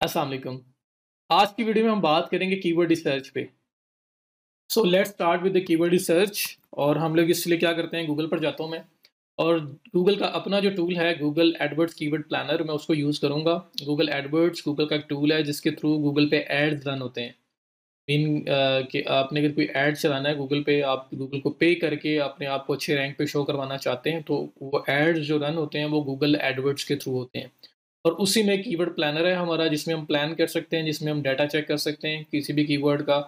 अस्सलाम वालेकुम। आज की वीडियो में हम बात करेंगे कीवर्ड रिसर्च पे। So let's start with the keyword research. और हम लोग इसलिए क्या करते हैं, गूगल पर जाता हूँ मैं, और गूगल का अपना जो टूल है गूगल एडवर्ड्स कीवर्ड प्लानर, मैं उसको यूज़ करूँगा। गूगल एडवर्ड्स गूगल का एक टूल है जिसके थ्रू गूगल पे एड्स रन होते हैं। मीन कि आपने अगर कोई ऐड चलाना है गूगल पे, आप गूगल को पे करके अपने आप को अच्छे रैंक पे शो करवाना चाहते हैं, तो वो एड्स जो रन होते हैं वो गूगल एडवर्ड्स के थ्रू होते हैं। और उसी में कीवर्ड प्लानर है हमारा, जिसमें हम प्लान कर सकते हैं, जिसमें हम डाटा चेक कर सकते हैं किसी भी कीवर्ड का,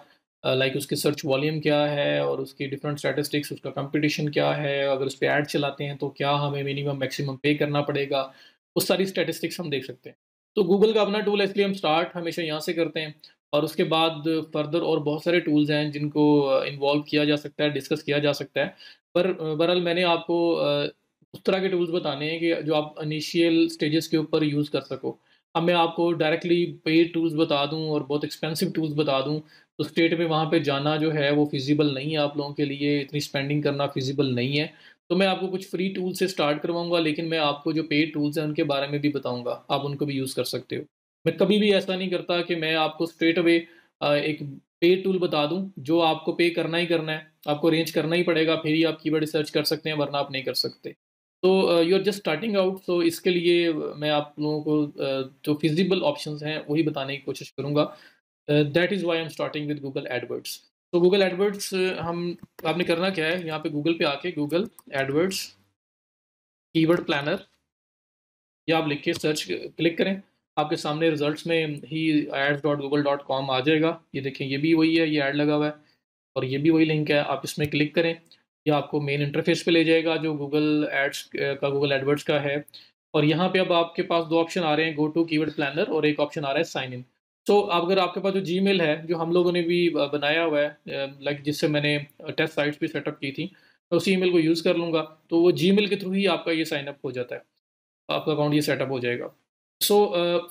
लाइक उसकी सर्च वॉल्यूम क्या है और उसकी डिफरेंट स्टैटिस्टिक्स, उसका कंपटीशन क्या है, अगर उस पे ऐड चलाते हैं तो क्या हमें मिनिमम मैक्सिमम पे करना पड़ेगा, वो सारी स्टैटिस्टिक्स हम देख सकते हैं। तो गूगल का अपना टूल है, इसलिए हम स्टार्ट हमेशा यहाँ से करते हैं। और उसके बाद फर्दर और बहुत सारे टूल्स हैं जिनको इन्वॉल्व किया जा सकता है, डिस्कस किया जा सकता है। पर बहरहाल मैंने आपको उस तरह के टूल्स बताने हैं कि जो आप इनिशियल स्टेजेस के ऊपर यूज़ कर सको। अब मैं आपको डायरेक्टली पेड टूल्स बता दूँ और बहुत एक्सपेंसिव टूल्स बता दूँ, तो स्टेट में वहाँ पे जाना जो है वो फ़िज़िबल नहीं है आप लोगों के लिए, इतनी स्पेंडिंग करना फ़िज़िबल नहीं है। तो मैं आपको कुछ फ्री टूल से स्टार्ट करवाऊँगा, लेकिन मैं आपको जो पेड टूल्स हैं उनके बारे में भी बताऊँगा, आप उनको भी यूज़ कर सकते हो। मैं कभी भी ऐसा नहीं करता कि मैं आपको स्ट्रेट अवे एक पेड टूल बता दूँ, जो आपको पे करना ही करना है, आपको रेंज करना ही पड़ेगा, फिर ही आप कीवर्ड रिसर्च कर सकते हैं, वरना आप नहीं कर सकते। तो you are just starting out, तो इसके लिए मैं आप लोगों को जो फिज़िबल ऑप्शंस हैं, वही बताने की कोशिश करूँगा। That is why I am starting with Google AdWords. तो गूगल एडवर्ड्स हम आपने करना क्या है, यहाँ पे गूगल पे आके गूगल एडवर्ड्स कीवर्ड प्लानर, या आप लिख के सर्च क्लिक करें, आपके सामने रिजल्ट्स में ही ads.google.com आ जाएगा। ये देखें, ये भी वही है, ये ऐड लगा हुआ है और ये भी वही लिंक है। आप इसमें क्लिक करें, ये आपको मेन इंटरफेस पे ले जाएगा जो गूगल एड्स का, गूगल एडवर्ड्स का है। और यहाँ पे अब आपके पास दो ऑप्शन आ रहे हैं, गो टू कीवर्ड प्लानर, और एक ऑप्शन आ रहा है साइन इन। सो अगर आपके पास जो जीमेल है, जो हम लोगों ने भी बनाया हुआ है, लाइक जिससे मैंने टेस्ट साइट्स भी सेटअप की थी, मैं उसी ईमेल को यूज़ कर लूँगा, तो वो जीमेल के थ्रू ही आपका ये साइन अप हो जाता है, आपका अकाउंट ये सेटअप हो जाएगा। सो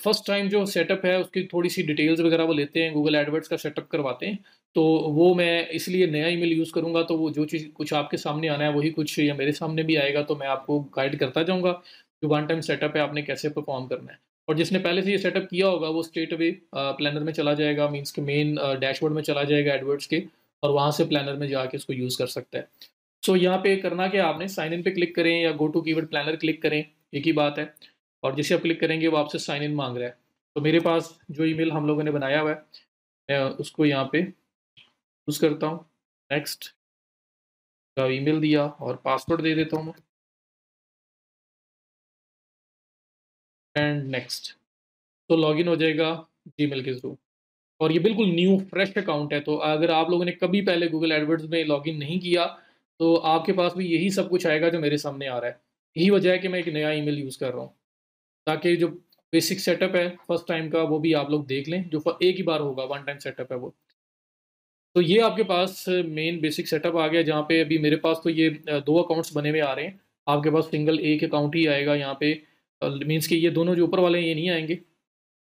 फर्स्ट टाइम जो सेटअप है उसकी थोड़ी-सी डिटेल्स वगैरह वो लेते हैं, गूगल एडवर्ड्स का सेटअप करवाते हैं। तो वो मैं इसलिए नया ईमेल यूज़ करूँगा, तो वो जो चीज़ कुछ आपके सामने आना है वही कुछ या मेरे सामने भी आएगा, तो मैं आपको गाइड करता जाऊँगा, जो वन टाइम सेटअप है आपने कैसे परफ़ॉर्म करना है। और जिसने पहले से ये सेटअप किया होगा वो स्ट्रेट अवे प्लानर में चला जाएगा, मीन्स के मेन डैशबोर्ड में चला जाएगा एडवर्ड्स के, और वहाँ से प्लानर में जाके इसको यूज़ कर सकता है। सो यहाँ पे करना क्या है, आपने साइन इन पे क्लिक करें या go to keyword planner click करें, एक ही बात है। और जैसे आप क्लिक करेंगे वो आपसे साइन इन मांग रहा है। तो मेरे पास जो ईमेल हम लोगों ने बनाया हुआ है, मैं उसको यहाँ पे यूज़ करता हूँ। नेक्स्ट का ईमेल दिया और पासवर्ड दे देता हूँ मैं, एंड नेक्स्ट। तो लॉगिन हो जाएगा जीमेल के थ्रू। और ये बिल्कुल न्यू फ्रेश अकाउंट है, तो अगर आप लोगों ने कभी पहले गूगल एडवर्ड्स में लॉगिन नहीं किया, तो आपके पास भी यही सब कुछ आएगा जो मेरे सामने आ रहा है। यही वजह है कि मैं एक नया ईमेल यूज़ कर रहा हूँ, ताकि जो बेसिक सेटअप है फर्स्ट टाइम का वो भी आप लोग देख लें, जो एक ही बार होगा, वन टाइम सेटअप है वो। तो ये आपके पास मेन बेसिक सेटअप आ गया, जहाँ पे अभी मेरे पास तो ये 2 अकाउंट्स बने हुए आ रहे हैं। आपके पास सिंगल एक अकाउंट ही आएगा यहाँ पे, मीन्स कि ये दोनों जो ऊपर वाले हैं ये नहीं आएँगे।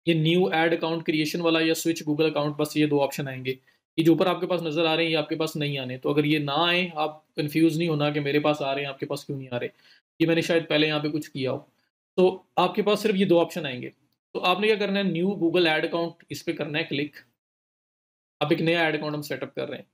ये न्यू ऐड अकाउंट क्रिएशन वाला या स्विच गूगल अकाउंट, बस ये 2 ऑप्शन आएँगे। ये जो ऊपर आपके पास नज़र आ रहे हैं ये आपके पास नहीं आने। तो अगर ये ना आएँ, आप कन्फ्यूज़ नहीं होना कि मेरे पास आ रहे हैं, आपके पास क्यों नहीं आ रहे। ये मैंने शायद पहले यहाँ पे कुछ किया हो। तो आपके पास सिर्फ़ ये 2 ऑप्शन आएँगे। तो आपने क्या करना है, न्यू गूगल ऐड अकाउंट, इस पे करना है क्लिक। अब एक नया ऐड अकाउंट हम सेटअप कर रहे हैं।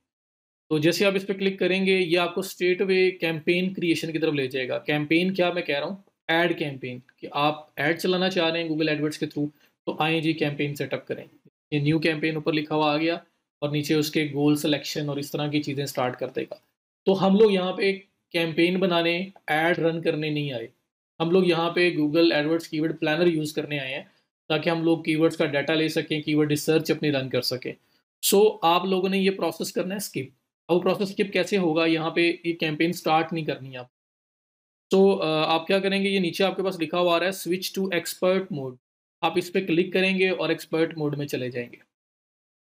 तो जैसे आप इस पे क्लिक करेंगे, ये आपको स्ट्रेट अवे कैंपेन क्रिएशन की तरफ ले जाएगा। कैंपेन क्या मैं कह रहा हूँ, ऐड कैंपेन, कि आप ऐड चलाना चाह रहे हैं गूगल एडवर्ड्स के थ्रू, तो आएँ जी कैंपेन सेटअप करें। ये न्यू कैंपेन ऊपर लिखा हुआ आ गया, और नीचे उसके गोल सिलेक्शन और इस तरह की चीज़ें स्टार्ट कर देगा। तो हम लोग यहाँ पे कैंपेन बनाने, ऐड रन करने नहीं आए। हम लोग यहाँ पे Google AdWords keyword planner use करने आए हैं, ताकि हम लोग कीवर्ड्स का डाटा ले सकें, कीवर्ड रिसर्च अपनी रन कर सकें। सो आप लोगों ने ये प्रोसेस करना है स्किप। अब वो प्रोसेस स्किप कैसे होगा, यहाँ पे ये कैंपेन स्टार्ट नहीं करनी है आप। तो आप क्या करेंगे, ये नीचे आपके पास लिखा हुआ आ रहा है स्विच टू एक्सपर्ट मोड। आप इस पे क्लिक करेंगे और एक्सपर्ट मोड में चले जाएँगे,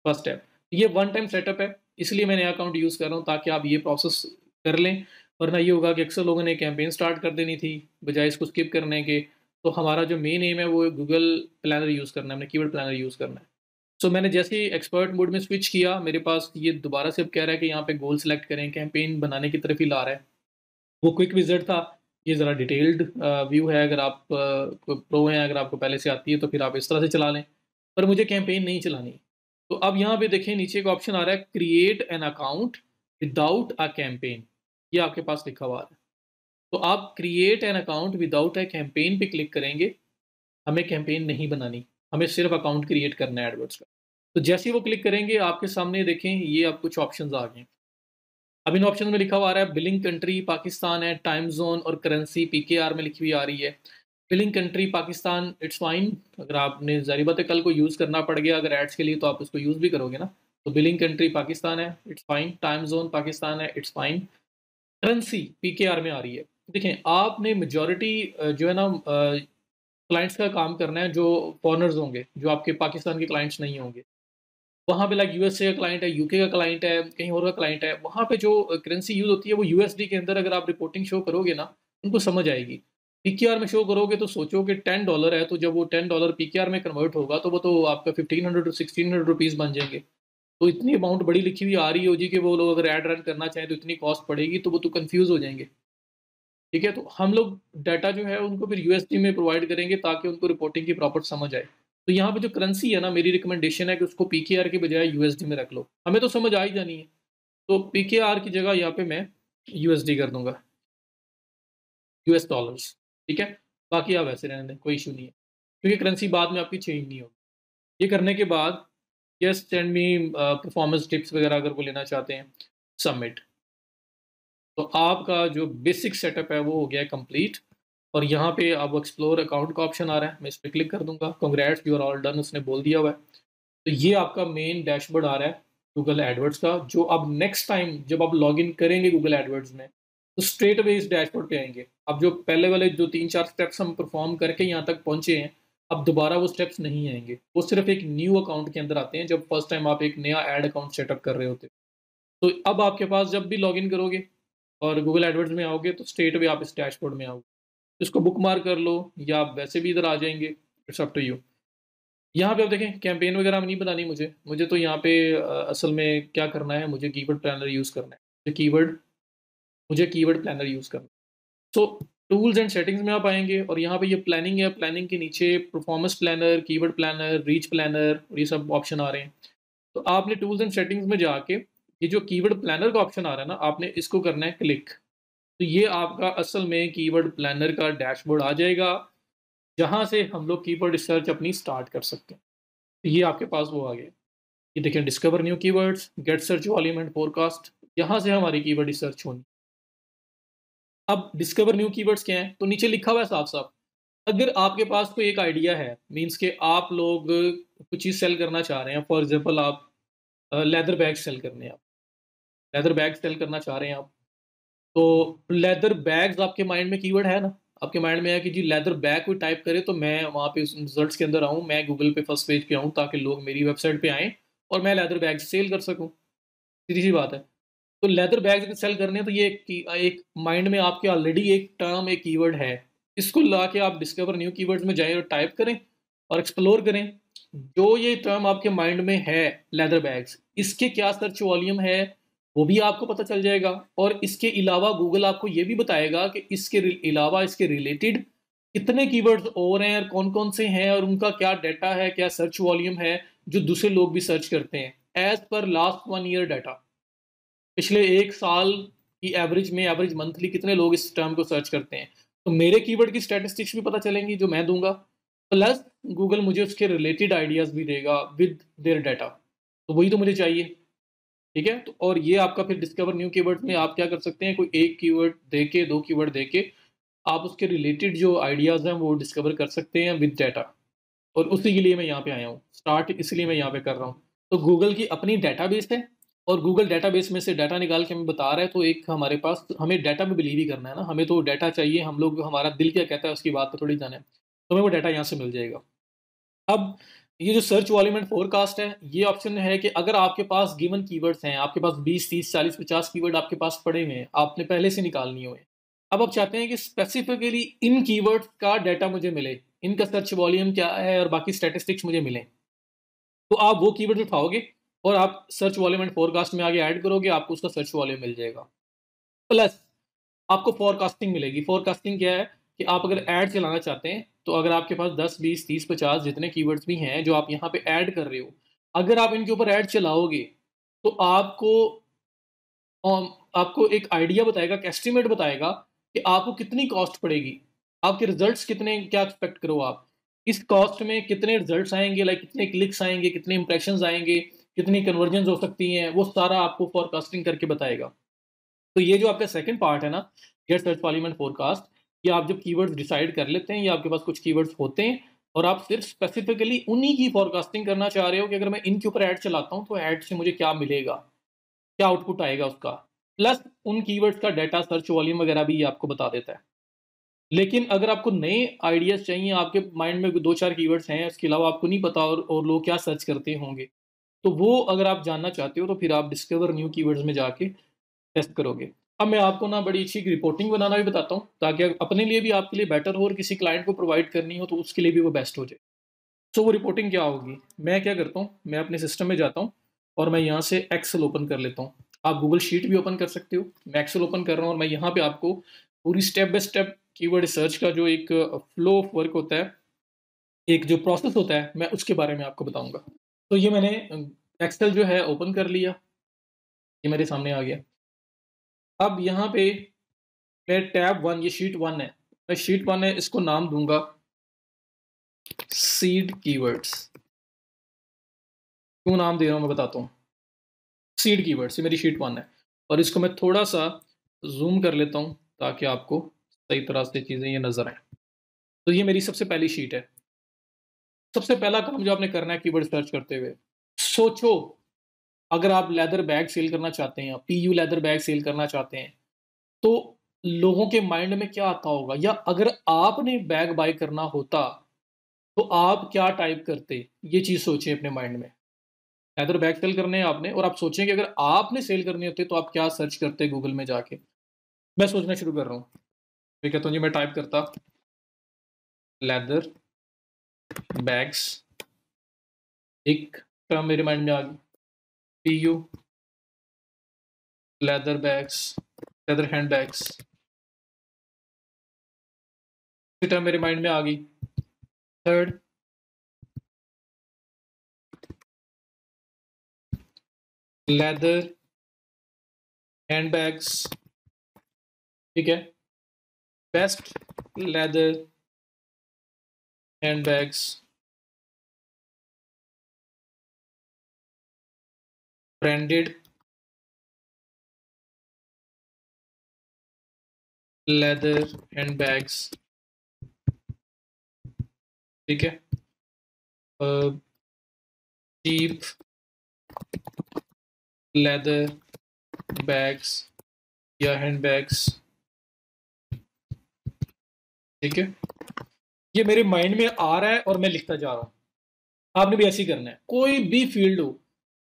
फर्स्ट स्टेप। ये वन टाइम सेटअप है, इसलिए मैं नया अकाउंट यूज़ कर रहा हूँ, ताकि आप ये प्रोसेस कर लें। वरना ये होगा कि अक्सर लोगों ने कैंपेन स्टार्ट कर देनी थी, बजाय इसको स्किप करने के। तो हमारा जो मेन एम है वो गूगल प्लानर यूज़ करना है, हमने कीवर्ड प्लानर यूज़ करना है। सो मैंने जैसे ही एक्सपर्ट मोड में स्विच किया, मेरे पास ये दोबारा से अब कह रहा है कि यहाँ पे गोल सेलेक्ट करें, कैंपेन बनाने की तरफ ही ला रहा है। वो क्विक विज़िट था, ये ज़रा डिटेल्ड व्यू है। अगर आप प्रो हैं, अगर आपको पहले से आती है तो फिर आप इस तरह से चला लें, पर मुझे कैंपेन नहीं चलानी। तो अब यहाँ पे देखें नीचे एक ऑप्शन आ रहा है create an account without a campaign, ये आपके पास लिखा हुआ है। तो आप create an account without a campaign पे क्लिक करेंगे, हमें कैंपेन नहीं बनानी, हमें सिर्फ अकाउंट क्रिएट करना है एडवर्ड्स का। तो जैसे ही वो क्लिक करेंगे आपके सामने देखें ये अब कुछ ऑप्शंस आ गए। अब इन ऑप्शन में लिखा हुआ आ रहा है बिलिंग कंट्री पाकिस्तान है, टाइम जोन और करेंसी पीकेआर में लिखी हुई आ रही है। Billing country Pakistan it's fine, अगर आपने ज़ाहिर बात है कल को यूज़ करना पड़ गया अगर एड्स के लिए तो आप उसको यूज़ भी करोगे ना। तो बिलिंग कंट्री पाकिस्तान है, it's fine. Time zone Pakistan है, इट्स फाइन। करेंसी पीकेआर में आ रही है। देखें आपने मेजॉरिटी जो है ना क्लाइंट्स का काम करना है जो फॉरेनर्स होंगे, जो आपके पाकिस्तान के क्लाइंट्स नहीं होंगे। वहाँ पे लाइक यूएसए का क्लाइंट है, यूके का क्लाइंट है, कहीं और का क्लाइंट है, वहाँ पे जो करेंसी यूज़ होती है वो यूएसडी के अंदर अगर आप रिपोर्टिंग शो करोगे ना, उनको समझ आएगी। पीकेआर में शो करोगे तो सोचो कि $10 है, तो जब वो $10 पीकेआर में कन्वर्ट होगा तो वो तो आपका 1500 टू 1600 रुपीज़ बन जाएँगे। तो इतनी अमाउंट बड़ी लिखी हुई आ रही है जी कि वो लोग अगर ऐड रन करना चाहें तो इतनी कॉस्ट पड़ेगी, तो वो तो कन्फ्यूज़ हो जाएँगे। ठीक है? तो हम लोग डाटा जो है उनको फिर यूएसडी में प्रोवाइड करेंगे ताकि उनको रिपोर्टिंग की प्रॉपर समझ आए। तो यहाँ पे जो करेंसी है ना, मेरी रिकमेंडेशन है कि उसको पीकेआर की बजाय यूएसडी में रख लो। हमें तो समझ आ ही जानी है। तो पीकेआर की जगह यहाँ पे मैं यूएसडी कर दूँगा, यूएस डॉलर्स। ठीक है? बाकी आप वैसे रहने दें, कोई इश्यू नहीं है। क्योंकि करेंसी बाद में आपकी चेंज नहीं होगी। ये करने के बाद yes send me performance tips वगैरह अगर वो लेना चाहते हैं, सबमिट। तो आपका जो बेसिक सेटअप है वो हो गया है कंप्लीट। और यहाँ पे अब एक्सप्लोर अकाउंट का ऑप्शन आ रहा है, मैं इस पे क्लिक कर दूँगा। Congrats you are all done उसने बोल दिया हुआ है। तो ये आपका मेन डैशबोर्ड आ रहा है गूगल एडवर्ड्स का, जो अब नेक्स्ट टाइम जब आप लॉगिन करेंगे गूगल एडवर्ड्स में, तो स्ट्रेट अवे इस डैशबोर्ड पे आएँगे। अब जो पहले वाले जो 3-4 स्टेप्स हम परफॉर्म करके यहाँ तक पहुँचे हैं, अब दोबारा वो स्टेप्स नहीं आएँगे। वो सिर्फ़ एक न्यू अकाउंट के अंदर आते हैं जब फर्स्ट टाइम आप एक नया एड अकाउंट सेटअप कर रहे होते हो। तो अब आपके पास जब भी लॉगिन करोगे और गूगल एडवर्ड्स में आओगे तो स्ट्रेट अवे आप इस डैशबोर्ड में आओगे। इसको बुक मार्क कर लो या आप वैसे भी इधर आ जाएँगे, इट्स अप टू यू। यहाँ पे आप देखें कैंपेन वगैरह नहीं बनानी मुझे। मुझे तो यहाँ पे असल में क्या करना है, मुझे कीवर्ड प्लानर यूज़ करना है। मुझे कीवर्ड प्लानर यूज़ करना है। सो टूल्स एंड सेटिंग्स में आप आएँगे और यहाँ पे ये प्लानिंग है, प्लानिंग के नीचे performance planner, keyword planner, reach planner और ये सब ऑप्शन आ रहे हैं। तो आपने टूल्स एंड सेटिंग्स में जाके ये जो कीवर्ड प्लानर का ऑप्शन आ रहा है ना, आपने इसको करना है क्लिक। तो ये आपका असल में कीवर्ड प्लानर का डैशबोर्ड आ जाएगा, जहाँ से हम लोग कीवर्ड रिसर्च अपनी स्टार्ट कर सकते हैं। तो ये आपके पास वो आ गया। ये देखें discover new keywords, get search volume and forecast, यहाँ से हमारी कीवर्ड रिसर्च होनी। अब डिस्कवर न्यू कीवर्ड्स क्या हैं? तो नीचे लिखा हुआ है साफ-साफ, अगर आपके पास कोई एक आइडिया है, मीन्स कि आप लोग कुछ चीज़ सेल करना चाह रहे हैं, फॉर एग्ज़ाम्पल आप लेदर बैग सेल करने हैं आप, लेदर बैग सेल करना चाह रहे हैं आप, तो लेदर बैग्स आपके माइंड में कीवर्ड है ना? आपके माइंड में है कि जी लेदर बैग कोई टाइप करे तो मैं वहाँ पे उस रिज़ल्ट्स के अंदर आऊँ, मैं गूगल पे फर्स्ट पेज पे आऊँ ताकि लोग मेरी वेबसाइट पे आएँ और मैं लेदर बैग सेल कर सकूँ। सीधी-सी बात है। तो लेदर बैग्स अगर सेल करने हैं तो ये एक माइंड में आपके ऑलरेडी एक टर्म, एक कीवर्ड है। इसको लाके आप डिस्कवर न्यू कीवर्ड्स में जाएँ और टाइप करें और एक्सप्लोर करें। जो ये टर्म आपके माइंड में है लेदर बैग्स, इसके क्या सर्च वॉल्यूम है, वो भी आपको पता चल जाएगा और इसके अलावा गूगल आपको ये भी बताएगा कि इसके अलावा इसके रिलेटेड कितने कीवर्ड्स और हैं और कौन-कौन से हैं और उनका क्या डाटा है, क्या सर्च वॉल्यूम है, जो दूसरे लोग भी सर्च करते हैं। ऐज़ पर लास्ट 1 ईयर डाटा। पिछले 1 साल की एवरेज में एवरेज मंथली कितने लोग इस टर्म को सर्च करते हैं। तो मेरे कीवर्ड की स्टैटिस्टिक्स भी पता चलेंगी जो मैं दूँगा, प्लस गूगल मुझे उसके रिलेटेड आइडियाज़ भी देगा विद देयर डाटा। तो वही तो मुझे चाहिए, ठीक है? तो और ये आपका फिर डिस्कवर न्यू कीवर्ड्स में आप क्या कर सकते हैं, कोई 1 कीवर्ड देके, 2 कीवर्ड देके आप उसके रिलेटेड जो आइडियाज़ हैं वो डिस्कवर कर सकते हैं विद डाटा। और उसी के लिए मैं यहाँ पे आया हूँ। स्टार्ट इसलिए मैं यहाँ पे कर रहा हूँ। तो गूगल की अपनी डेटाबेस है और गूगल डेटाबेस में से डाटा निकाल के हमें बता रहा है, तो एक हमारे पास हमें डाटा में बिलीव ही करना है ना, हमें तो डाटा चाहिए, हम लोग हमारा दिल क्या कहता है उसकी बात पे थोड़ी जाना है। तो हमें वो डाटा यहाँ से मिल जाएगा। अब ये जो सर्च वॉल्यूम एंड फोरकास्ट है, ये ऑप्शन है कि अगर आपके पास गिवन कीवर्ड्स हैं, आपके पास 20, 30, 40, 50 कीवर्ड आपके पास पड़े हुए हैं, आपने पहले से निकाल लिए हुए हैं। अब आप चाहते हैं कि स्पेसिफिकली इन कीवर्ड्स का डाटा मुझे मिले, इनका सर्च वॉल्यूम क्या है और बाकी स्टैटिस्टिक्स मुझे मिलें। तो आप वो कीवर्ड उठाओगे और आप सर्च वॉल्यूम एंड फोरकास्ट में आगे ऐड करोगे, आपको उसका सर्च वॉल्यूम मिल जाएगा। प्लस आपको फोरकास्टिंग मिलेगी। फोरकास्टिंग क्या है कि आप अगर ऐड चलाना चाहते हैं, तो अगर आपके पास 10, 20, 30, 50 जितने कीवर्ड्स भी हैं जो आप यहाँ पे ऐड कर रहे हो, अगर आप इनके ऊपर ऐड चलाओगे, तो आपको एक आइडिया बताएगा, एक एस्टीमेट बताएगा कि आपको कितनी कॉस्ट पड़ेगी, आपके रिजल्ट्स कितने, क्या एक्सपेक्ट करो आप। इस कॉस्ट में कितने रिजल्ट्स आएँगे, लाइक कितने क्लिक्स आएँगे, कितने इंप्रेशंस आएँगे, कितनी कन्वर्जन्स हो सकती हैं, वो सारा आपको फोरकास्टिंग करके बताएगा। तो ये जो आपका सेकंड पार्ट है ना, गेट सर्च पॉलीमर फोरकास्ट, ये आप जब कीवर्ड्स डिसाइड कर लेते हैं या आपके पास कुछ कीवर्ड्स होते हैं और आप सिर्फ स्पेसिफिकली उन्हीं की फोरकास्टिंग करना चाह रहे हो कि अगर मैं इनके ऊपर ऐड चलाता हूँ तो ऐड से मुझे क्या मिलेगा, क्या आउटपुट आएगा उसका। प्लस उन कीवर्ड्स का डाटा सर्च वॉल्यूम वगैरह भी ये आपको बता देता है। लेकिन अगर आपको नए आइडियाज़ चाहिए, आपके माइंड में 2-4 कीवर्ड्स हैं, इसके अलावा आपको नहीं पता और लोग क्या सर्च करते होंगे, तो वो अगर आप जानना चाहते हो तो फिर आप डिस्कवर न्यू कीवर्ड्स में जाके टेस्ट करोगे। अब मैं आपको ना बड़ी अच्छी एक रिपोर्टिंग बनाना भी बताता हूँ, ताकि अपने लिए भी आपके लिए बेटर हो और किसी क्लाइंट को प्रोवाइड करनी हो तो उसके लिए भी वो बेस्ट हो जाए। सो वो रिपोर्टिंग क्या होगी? मैं क्या करता हूँ, मैं अपने सिस्टम में जाता हूँ और मैं यहाँ से एक्सेल ओपन कर लेता हूँ। आप गूगल शीट भी ओपन कर सकते हो। मैं एक्सेल ओपन कर रहा हूँ और मैं यहाँ पे आपको पूरी step by step keyword search का जो एक फ्लो ऑफ वर्क होता है, एक जो प्रोसेस होता है, मैं उसके बारे में आपको बताऊँगा। तो ये मैंने एक्सेल जो है ओपन कर लिया, ये मेरे सामने आ गया। अब यहाँ पे मैं टैब 1, ये शीट 1 है। मैं शीट 1 है, इसको नाम दूँगा सीड कीवर्ड्स। क्यों नाम दे रहा हूँ मैं बताता हूँ। सीड कीवर्ड्स, ये मेरी शीट 1 है और इसको मैं थोड़ा-सा ज़ूम कर लेता हूँ ताकि आपको सही तरह से चीज़ें ये नज़र आएँ। तो ये मेरी सबसे पहली शीट है। सबसे पहला काम जो आपने करना है कीवर्ड सर्च करते हुए, सोचो, अगर आप लेदर बैग सेल करना चाहते हैं, पीयू लेदर बैग सेल करना चाहते हैं, तो लोगों के माइंड में क्या आता होगा? या अगर आपने बैग बाय करना होता, तो आप क्या टाइप करते? ये चीज़ सोचिए अपने माइंड में। लेदर बैग सेल करने हैं आपने और आप सोचें कि अगर आपने सेल करने होते तो आप क्या सर्च करते गूगल में जाके? मैं सोचना शुरू कर रहा हूँ। मैं कहता हूँ जी, मैं टाइप करता लेदर बैग्स, एक टर्म मेरे माइंड में आ गई, PU leather bags, leather hand bags, ये टर्म मेरे माइंड में आ गई। थर्ड, लेदर हैंड बैग्स, ठीक है? Best leather hand bags, branded leather hand bags, ठीक है? चीप लेदर बैग्स या हैंड बैग्स, ठीक है? ये मेरे माइंड में आ रहा है और मैं लिखता जा रहा हूँ। आपने भी ऐसे ही करना है। कोई भी फील्ड हो,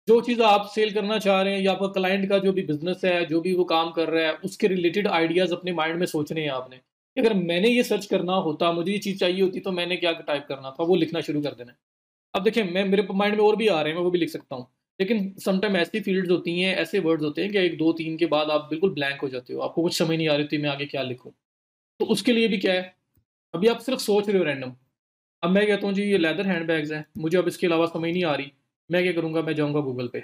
जो चीज़ आप सेल करना चाह रहे हैं या आपका क्लाइंट का जो भी बिज़नेस है, जो भी वो काम कर रहा है, उसके रिलेटेड आइडियाज़ अपने माइंड में सोचने हैं आपने। कि अगर मैंने ये सर्च करना होता, मुझे ये चीज़ चाहिए होती, तो मैंने क्या टाइप करना था, वो लिखना शुरू कर देना है। अब देखिए, मेरे माइंड में और भी आ रहे हैं, मैं वो भी लिख सकता हूँ। लेकिन समटाइम ऐसी फील्ड्स होती हैं, ऐसे वर्ड्स होते हैं कि 1, 2, 3 के बाद आप बिल्कुल ब्लैंक हो जाते हो। आपको कुछ समझ नहीं आ रही थी मैं आगे क्या लिखूँ। तो उसके लिए भी क्या है, अभी आप सिर्फ़ सोच रहे हो रैंडम। अब मैं कहता हूँ जी, ये लेदर हैंडबैग्स हैं, मुझे अब इसके अलावा समझ नहीं आ रही। मैं क्या करूँगा, मैं जाऊँगा गूगल पे।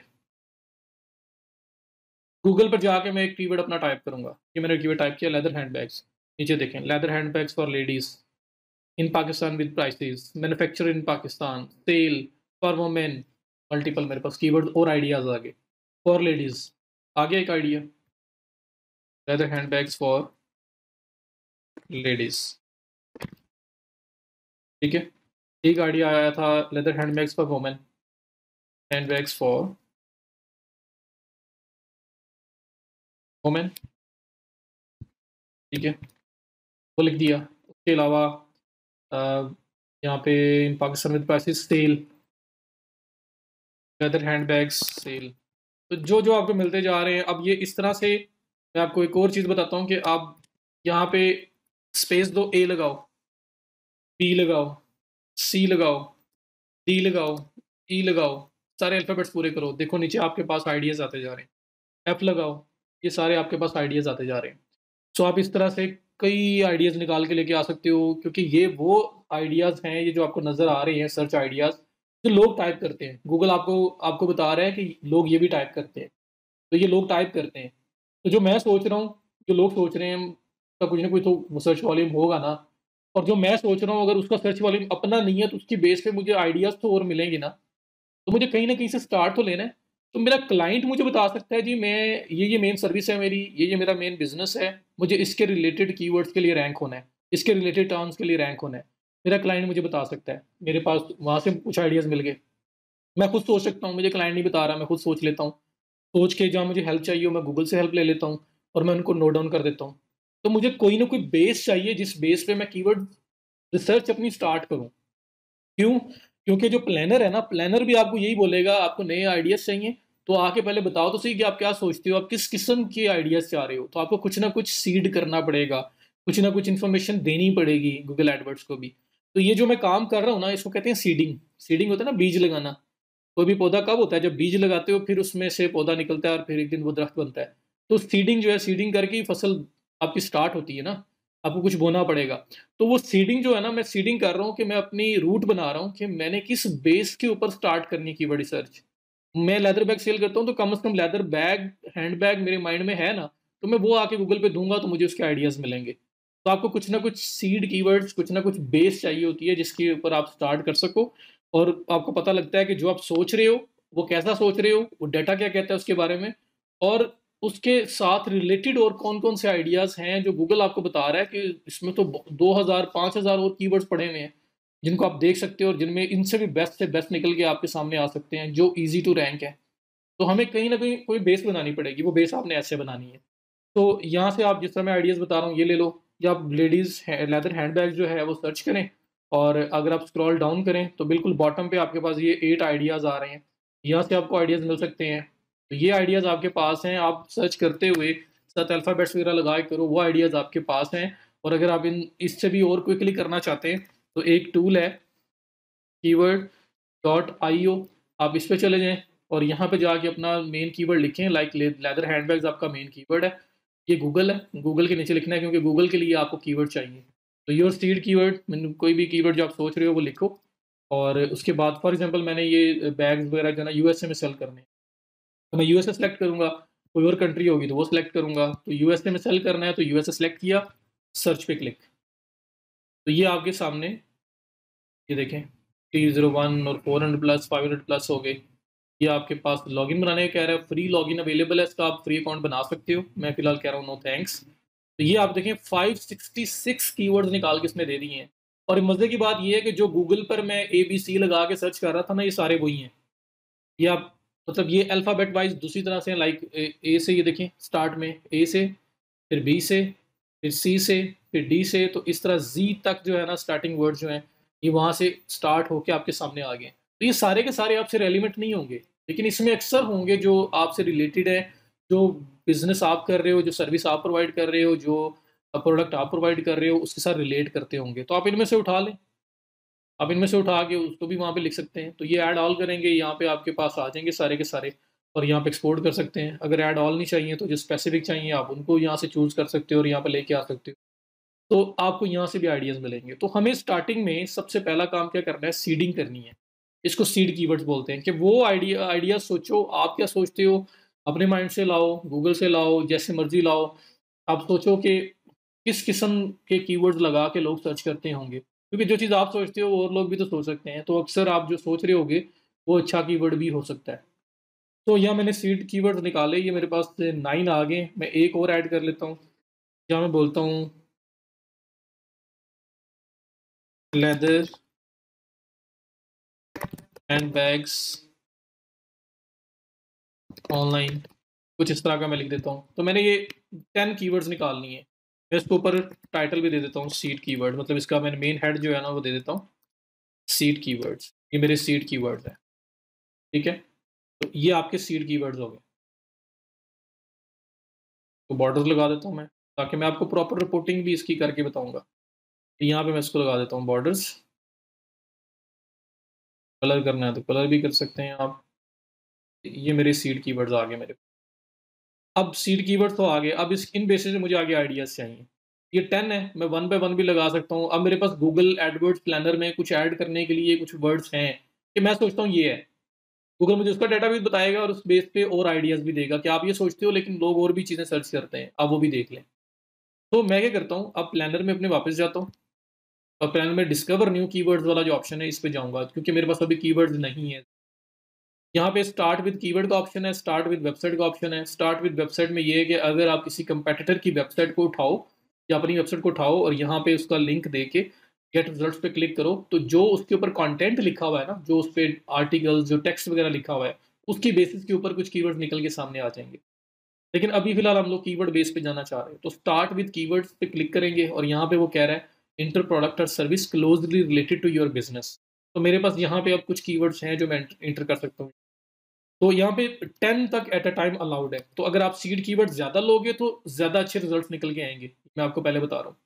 गूगल पर जाके मैं एक कीवर्ड अपना टाइप करूँगा। ये मैंने कीवर्ड टाइप किया लेदर हैंडबैग्स। नीचे देखें, leather handbags for ladies in Pakistan with prices, manufacture in Pakistan, sale for women, multiple मेरे पास कीवर्ड और आइडियाज़ आ गए। फॉर लेडीज़, आ गया एक idea, leather handbags for ladies, ठीक है? एक आइडिया आया था leather handbags for women, handbags for women, ठीक है? वो लिख दिया। उसके अलावा अ, यहाँ पे in Pakistan with prices sale, leather handbags sale. तो जो-जो आपको मिलते जा रहे हैं, अब ये इस तरह से मैं आपको एक और चीज़ बताता हूँ कि आप यहाँ पे स्पेस दो, ए लगाओ, बी लगाओ, सी लगाओ, डी लगाओ, ई लगाओ, सारे अल्फ़ाबेट्स पूरे करो। देखो नीचे आपके पास आइडियाज़ आते जा रहे हैं। एफ लगाओ, ये सारे आपके पास आइडियाज़ आते जा रहे हैं। सो आप इस तरह से कई आइडियाज़ निकाल के लेके आ सकते हो, क्योंकि ये वो आइडियाज़ हैं, ये जो आपको नज़र आ रहे हैं सर्च आइडियाज़, जो लोग टाइप करते हैं। गूगल आपको आपको बता रहा है कि लोग ये भी टाइप करते हैं, तो ये लोग टाइप करते हैं। तो जो मैं सोच रहा हूँ, जो लोग सोच रहे हैं, उसका कुछ ना कुछ तो सर्च वॉल्यूम होगा ना, और जो मैं सोच रहा हूँ अगर उसका सर्च वॉल्यूम अपना नहीं है, तो उसकी बेस पे मुझे आइडियाज़ तो और मिलेंगे ना। तो मुझे कहीं न कहीं से स्टार्ट तो लेना है। तो मेरा क्लाइंट मुझे बता सकता है जी, मैं ये मेन सर्विस है मेरी, ये मेरा मेन बिज़नेस है, मुझे इसके रिलेटेड कीवर्ड्स के लिए रैंक होना है, इसके रिलेटेड टर्म्स के लिए रैंक होना है। मेरा क्लाइंट मुझे बता सकता है, मेरे पास वहाँ से कुछ आइडियाज़ मिल गए। मैं खुद सोच सकता हूँ, मुझे क्लाइंट नहीं बता रहा, मैं खुद सोच लेता हूँ। सोच के जहाँ मुझे हेल्प चाहिए हो, मैं गूगल से हेल्प ले लेता हूँ और मैं उनको नोट डाउन कर देता हूँ। तो मुझे कोई ना कोई बेस चाहिए, जिस बेस पे मैं कीवर्ड रिसर्च अपनी स्टार्ट करूँ। क्यों? क्योंकि जो प्लानर है ना, प्लानर भी आपको यही बोलेगा, आपको नए आइडियाज़ चाहिए, तो आके पहले बताओ तो सही कि आप क्या सोचते हो, आप किस किस्म के आइडियाज़ चाह रहे हो। तो आपको कुछ ना कुछ सीड करना पड़ेगा, कुछ ना कुछ इन्फॉर्मेशन देनी पड़ेगी गूगल एडवर्ड्स को भी। तो ये जो मैं काम कर रहा हूँ ना, इसको कहते हैं सीडिंग। सीडिंग होता है ना, बीज लगाना। कोई भी पौधा कब होता है? जब बीज लगाते हो, फिर उसमें से पौधा निकलता है और फिर एक दिन वो दरख्त बनता है। तो सीडिंग जो है, सीडिंग करके ही फसल आपकी स्टार्ट होती है ना, आपको कुछ बोना पड़ेगा। तो वो सीडिंग जो है ना, मैं सीडिंग कर रहा हूँ कि मैं अपनी रूट बना रहा हूँ कि मैंने किस बेस के ऊपर स्टार्ट करनी है कीवर्ड रिसर्च। मैं लेदर बैग सेल करता हूँ, तो कम से कम लेदर बैग, हैंडबैग मेरे माइंड में है ना, तो मैं वो आके गूगल पे दूँगा तो मुझे उसके आइडियाज़ मिलेंगे। तो आपको कुछ ना कुछ सीड कीवर्ड्स, कुछ ना कुछ बेस चाहिए होती है जिसके ऊपर आप स्टार्ट कर सको, और आपको पता लगता है कि जो आप सोच रहे हो, वो कैसा सोच रहे हो, वो डाटा क्या कहता है उसके बारे में, और उसके साथ रिलेटेड और कौन-कौन से आइडियाज़ हैं जो गूगल आपको बता रहा है कि इसमें तो ब 2000 5000 और कीवर्ड्स पड़े हुए हैं, जिनको आप देख सकते हो और जिनमें इनसे भी बेस्ट से बेस्ट निकल के आपके सामने आ सकते हैं, जो ईज़ी टू रैंक है। तो हमें कहीं न कहीं कोई बेस बनानी पड़ेगी, वो बेस आपने ऐसे बनानी है। तो यहाँ से आप जिस तरह मैं आइडियाज़ बता रहा हूँ, ये ले लो, या आप लेडीज़ है लेदर हैंडबैग जो है वो सर्च करें, और अगर आप स्क्रॉल डाउन करें तो बिल्कुल बॉटम पे आपके पास ये 8 आइडियाज़ आ रहे हैं। यहाँ से आपको आइडियाज़ मिल सकते हैं। तो ये आइडियाज़ आपके पास हैं, आप सर्च करते हुए साथ अल्फ़ाबेट्स वगैरह लगा के करो, वो आइडियाज़ आपके पास हैं। और अगर आप इन इससे भी और क्विकली करना चाहते हैं, तो एक टूल है कीवर्ड.io, आप इस पे चले जाएँ और यहाँ पे जाके अपना मेन कीवर्ड लिखें, लाइक लेदर हैंडबैग्स आपका मेन कीवर्ड है। ये गूगल है, गूगल के नीचे लिखना है क्योंकि गूगल के लिए आपको कीवर्ड चाहिए। तो योर सीड कीवर्ड, मैंने कोई भी कीवर्ड जो आप सोच रहे हो वो लिखो, और उसके बाद फॉर एग्ज़ाम्पल मैंने ये बैग्स वगैरह जो है ना यूएसए में सेल करने हैं, तो मैं यूएसए सेलेक्ट करूँगा, कोई और कंट्री होगी तो वो सेलेक्ट करूँगा। तो यूएसए में सेल करना है तो यूएसए सेलेक्ट किया, सर्च पे क्लिक। तो ये आपके सामने, ये देखें 301 और 400 प्लस 500 प्लस हो गए। ये आपके पास लॉगिन बनाने का कह रहा है, फ्री लॉगिन अवेलेबल है, इसका आप फ्री अकाउंट बना सकते हो। मैं फिलहाल कह रहा हूँ नो थैंक्स। तो ये आप देखें 566 कीवर्ड्स निकाल के इसने दे दिए हैं। और मज़े की बात ये है कि जो गूगल पर मैं एबीसी लगा के सर्च कर रहा था ना, ये सारे वही हैं। ये आप मतलब ये अल्फ़ाबेट वाइज़ दूसरी तरह से, लाइक ए से, ये देखें स्टार्ट में ए से, फिर बी से, फिर सी से, फिर डी से, तो इस तरह ज़ी तक जो है ना स्टार्टिंग वर्ड जो हैं, ये वहाँ से स्टार्ट होके आपके सामने आ गए। तो ये सारे के सारे आपसे रेलेवेंट नहीं होंगे, लेकिन इसमें अक्सर होंगे जो आपसे रिलेटेड है, जो बिज़नेस आप कर रहे हो, जो सर्विस आप प्रोवाइड कर रहे हो, जो प्रोडक्ट आप प्रोवाइड कर रहे हो, उसके साथ रिलेट करते होंगे। तो आप इनमें से उठा लें। आप इनमें से उठा के उसको भी वहाँ पे लिख सकते हैं। तो ये ऐड ऑल करेंगे, यहाँ पे आपके पास आ जाएँगे सारे के सारे, और यहाँ पे एक्सपोर्ट कर सकते हैं। अगर ऐड ऑल नहीं चाहिए तो जो स्पेसिफिक चाहिए आप उनको यहाँ से चूज़ कर सकते हो और यहाँ पे लेके आ सकते हो। तो आपको यहाँ से भी आइडियाज़ मिलेंगे। तो हमें स्टार्टिंग में सबसे पहला काम क्या करना है, सीडिंग करनी है। इसको सीड कीवर्ड्स बोलते हैं कि वो आइडिया सोचो, आप क्या सोचते हो, अपने माइंड से लाओ, गूगल से लाओ, जैसे मर्ज़ी लाओ। आप सोचो कि किस किस्म के कीवर्ड्स लगा के लोग सर्च करते होंगे। क्योंकि जो चीज़ आप सोचते हो वो और लोग भी तो सोच सकते हैं। तो अक्सर आप जो सोच रहे होगे वो अच्छा कीवर्ड भी हो सकता है। तो यहाँ मैंने सीड कीवर्ड्स निकाले, ये मेरे पास 9 आ गए। मैं एक और ऐड कर लेता हूँ। जहाँ मैं बोलता हूँ लेदर हैंडबैग्स ऑनलाइन, कुछ इस तरह का मैं लिख देता हूँ। तो मैंने ये 10 कीवर्ड्स निकाल लिए हैं। मैं इसके ऊपर टाइटल भी दे देता हूँ सीड कीवर्ड, मतलब इसका मैंने मेन हेड जो है ना वो दे देता हूँ सीड कीवर्ड्स। ये मेरे सीड कीवर्ड्स हैं, ठीक है? तो ये आपके सीड कीवर्ड्स हो गए। तो बॉर्डर्स लगा देता हूँ मैं, ताकि मैं आपको प्रॉपर रिपोर्टिंग भी इसकी करके बताऊँगा। तो यहाँ पे मैं इसको लगा देता हूँ बॉर्डर्स। कलर करना है तो कलर भी कर सकते हैं आप। ये मेरे सीड कीवर्ड्स आ गए मेरे। अब सीड कीवर्ड तो आ गए, अब इस इन बेसिस पे मुझे आगे आइडियाज़ चाहिए। ये 10 है, मैं वन बाय वन भी लगा सकता हूँ। अब मेरे पास गूगल एडवर्ड्स प्लानर में कुछ ऐड करने के लिए कुछ वर्ड्स हैं, कि मैं सोचता हूँ ये है। गूगल मुझे उसका डेटाबेस बताएगा और उस बेस पे और आइडियाज़ भी देगा कि आप ये सोचते हो लेकिन लोग और भी चीज़ें सर्च करते हैं, आप वो भी देख लें। तो मैं क्या करता हूँ, अब प्लानर में अपने वापस जाता हूँ और प्लानर में डिस्कवर न्यू कीवर्ड्स वाला जो ऑप्शन है, इस पे जाऊँगा क्योंकि मेरे पास अभी कीवर्ड्स नहीं है। यहाँ पे स्टार्ट विद कीवर्ड का ऑप्शन है, स्टार्ट विद वेबसाइट का ऑप्शन है। स्टार्ट विद वेबसाइट में ये है कि अगर आप किसी कंपैटिटर की वेबसाइट को उठाओ या अपनी वेबसाइट को उठाओ और यहाँ पे उसका लिंक देके गेट रिजल्ट्स पे क्लिक करो, तो जो उसके ऊपर कंटेंट लिखा हुआ है ना, जो उस पे आर्टिकल्स, जो टेक्स्ट वगैरह लिखा हुआ है, उसकी बेसिस के ऊपर कुछ कीवर्ड्स निकल के सामने आ जाएँगे। लेकिन अभी फिलहाल हम लोग कीवर्ड बेस पे जाना चाह रहे हैं, तो स्टार्ट विद कीवर्ड्स पे क्लिक करेंगे और यहाँ पे वो कह रहा है इंटर प्रोडक्ट और service closely related to your business. तो मेरे पास यहाँ पे अब कुछ कीवर्ड्स हैं जो मैं एंटर कर सकता हूँ। तो यहाँ पे 10 तक एट अ टाइम अलाउड है। तो अगर आप सीड कीवर्ड ज़्यादा लोगे तो ज़्यादा अच्छे रिज़ल्ट्स निकल के आएँगे। मैं आपको पहले बता रहा हूँ।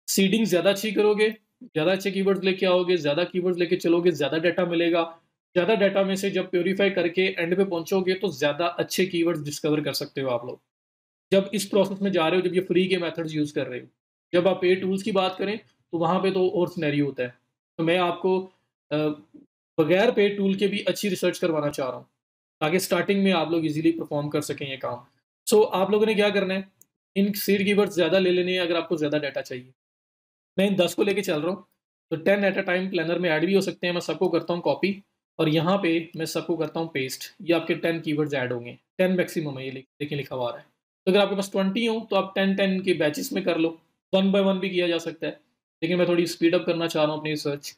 सीडिंग ज़्यादा अच्छी करोगे, ज़्यादा अच्छे कीवर्ड्स लेके आओगे, ज़्यादा कीवर्ड्स लेके चलोगे, ज़्यादा डाटा मिलेगा। ज़्यादा डाटा में से जब प्यूरीफाई करके एंड पे पहुँचोगे तो ज़्यादा अच्छे कीवर्ड्स डिस्कवर कर सकते हो आप लोग। जब इस प्रोसेस में जा रहे हो, जब ये फ्री के मेथड्स यूज़ कर रहे हो। जब आप पेड टूल्स की बात करें, तो वहाँ पे तो और सिनेरियो होता है। तो मैं आपको अ, बगैर पेड टूल के भी अच्छी रिसर्च करवाना चाह रहा हूँ, ताकि स्टार्टिंग में आप लोग ईज़िली परफ़ॉर्म कर सकें ये काम। सो आप लोगों ने क्या करना है, इन सीड कीवर्ड्स ज़्यादा ले लेने हैं अगर आपको ज़्यादा डाटा चाहिए। मैं इन 10 को लेके चल रहा हूँ, तो 10 एट अ टाइम प्लानर में ऐड भी हो सकते हैं, मैं सबको करता हूँ कॉपी और यहाँ पे मैं सबको करता हूँ पेस्ट। ये आपके 10 कीवर्ड्स ऐड होंगे, 10 मैक्सिमम है ये देखिए लिखा हुआ आ रहा है। तो अगर आपके पास 20 हो तो आप 10-10 के बैचेस में कर लो, वन बाय वन भी किया जा सकता है, लेकिन मैं थोड़ी स्पीड अप करना चाह रहा हूँ अपनी रिसर्च।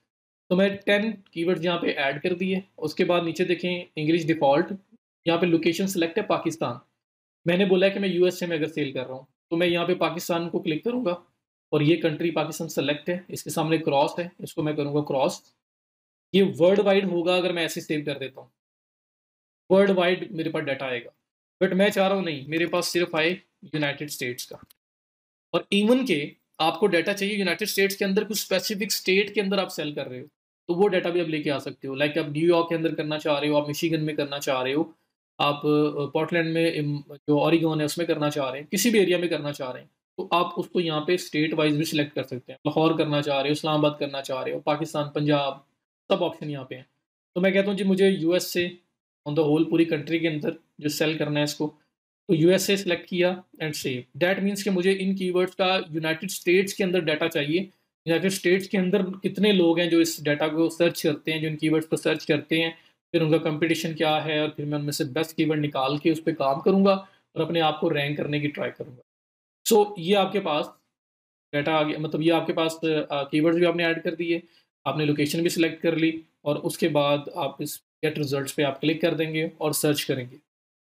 तो मैं 10 कीवर्ड्स यहाँ पे ऐड कर दिए, उसके बाद नीचे देखें इंग्लिश डिफ़ॉल्ट, यहाँ पे लोकेशन सेलेक्ट है पाकिस्तान। मैंने बोला है कि मैं यूएसए में अगर सेल कर रहा हूँ, तो मैं यहाँ पे पाकिस्तान को क्लिक करूँगा और ये कंट्री पाकिस्तान सेलेक्ट है, इसके सामने क्रॉस है, इसको मैं करूँगा क्रॉस। ये वर्ल्ड वाइड होगा अगर मैं ऐसे सेव कर देता हूँ, वर्ल्ड वाइड मेरे पास डाटा आएगा। बट मैं चाह रहा हूँ नहीं, मेरे पास सिर्फ़ आए यूनाइटेड स्टेट्स का। और इवन के आपको डाटा चाहिए यूनाइटेड स्टेट्स के अंदर, कुछ स्पेसिफिक स्टेट के अंदर आप सेल कर रहे हो, तो वो डाटा भी आप लेके आ सकते हो। लाइक आप न्यूयॉर्क के अंदर करना चाह रहे हो, आप मिशिगन में करना चाह रहे हो, आप पोर्टलैंड में जो ओरेगन है उसमें करना चाह रहे हैं, किसी भी एरिया में करना चाह रहे हैं, तो आप उसको यहाँ पे स्टेट वाइज़ भी सिलेक्ट कर सकते हैं। लाहौर करना चाह रहे हो, इस्लामाबाद करना चाह रहे हो, पाकिस्तान, पंजाब, सब ऑप्शन यहाँ पे हैं। तो मैं कहता हूँ जी मुझे यूएस से ऑन द होल पूरी कंट्री के अंदर जो सेल करना है इसको, तो यूएसए सेलेक्ट किया एंड सेव। दैट मीन्स कि मुझे इन कीवर्ड्स का यूनाइटेड स्टेट्स के अंदर डाटा चाहिए। यूनाइटेड स्टेट्स के अंदर कितने लोग हैं जो इस डाटा को सर्च करते हैं, जो इन कीवर्ड्स को सर्च करते हैं, फिर उनका कंपटीशन क्या है और फिर मैं उनमें से बेस्ट कीवर्ड निकाल के उस पे काम करूँगा और अपने आप को रैंक करने की ट्राई करूँगा। सो ये आपके पास डाटा आ गया, मतलब ये आपके पास कीवर्ड्स भी आपने ऐड कर दिए, आपने लोकेशन भी सिलेक्ट कर ली और उसके बाद आप इस गेट रिजल्ट्स पे आप क्लिक कर देंगे और सर्च करेंगे।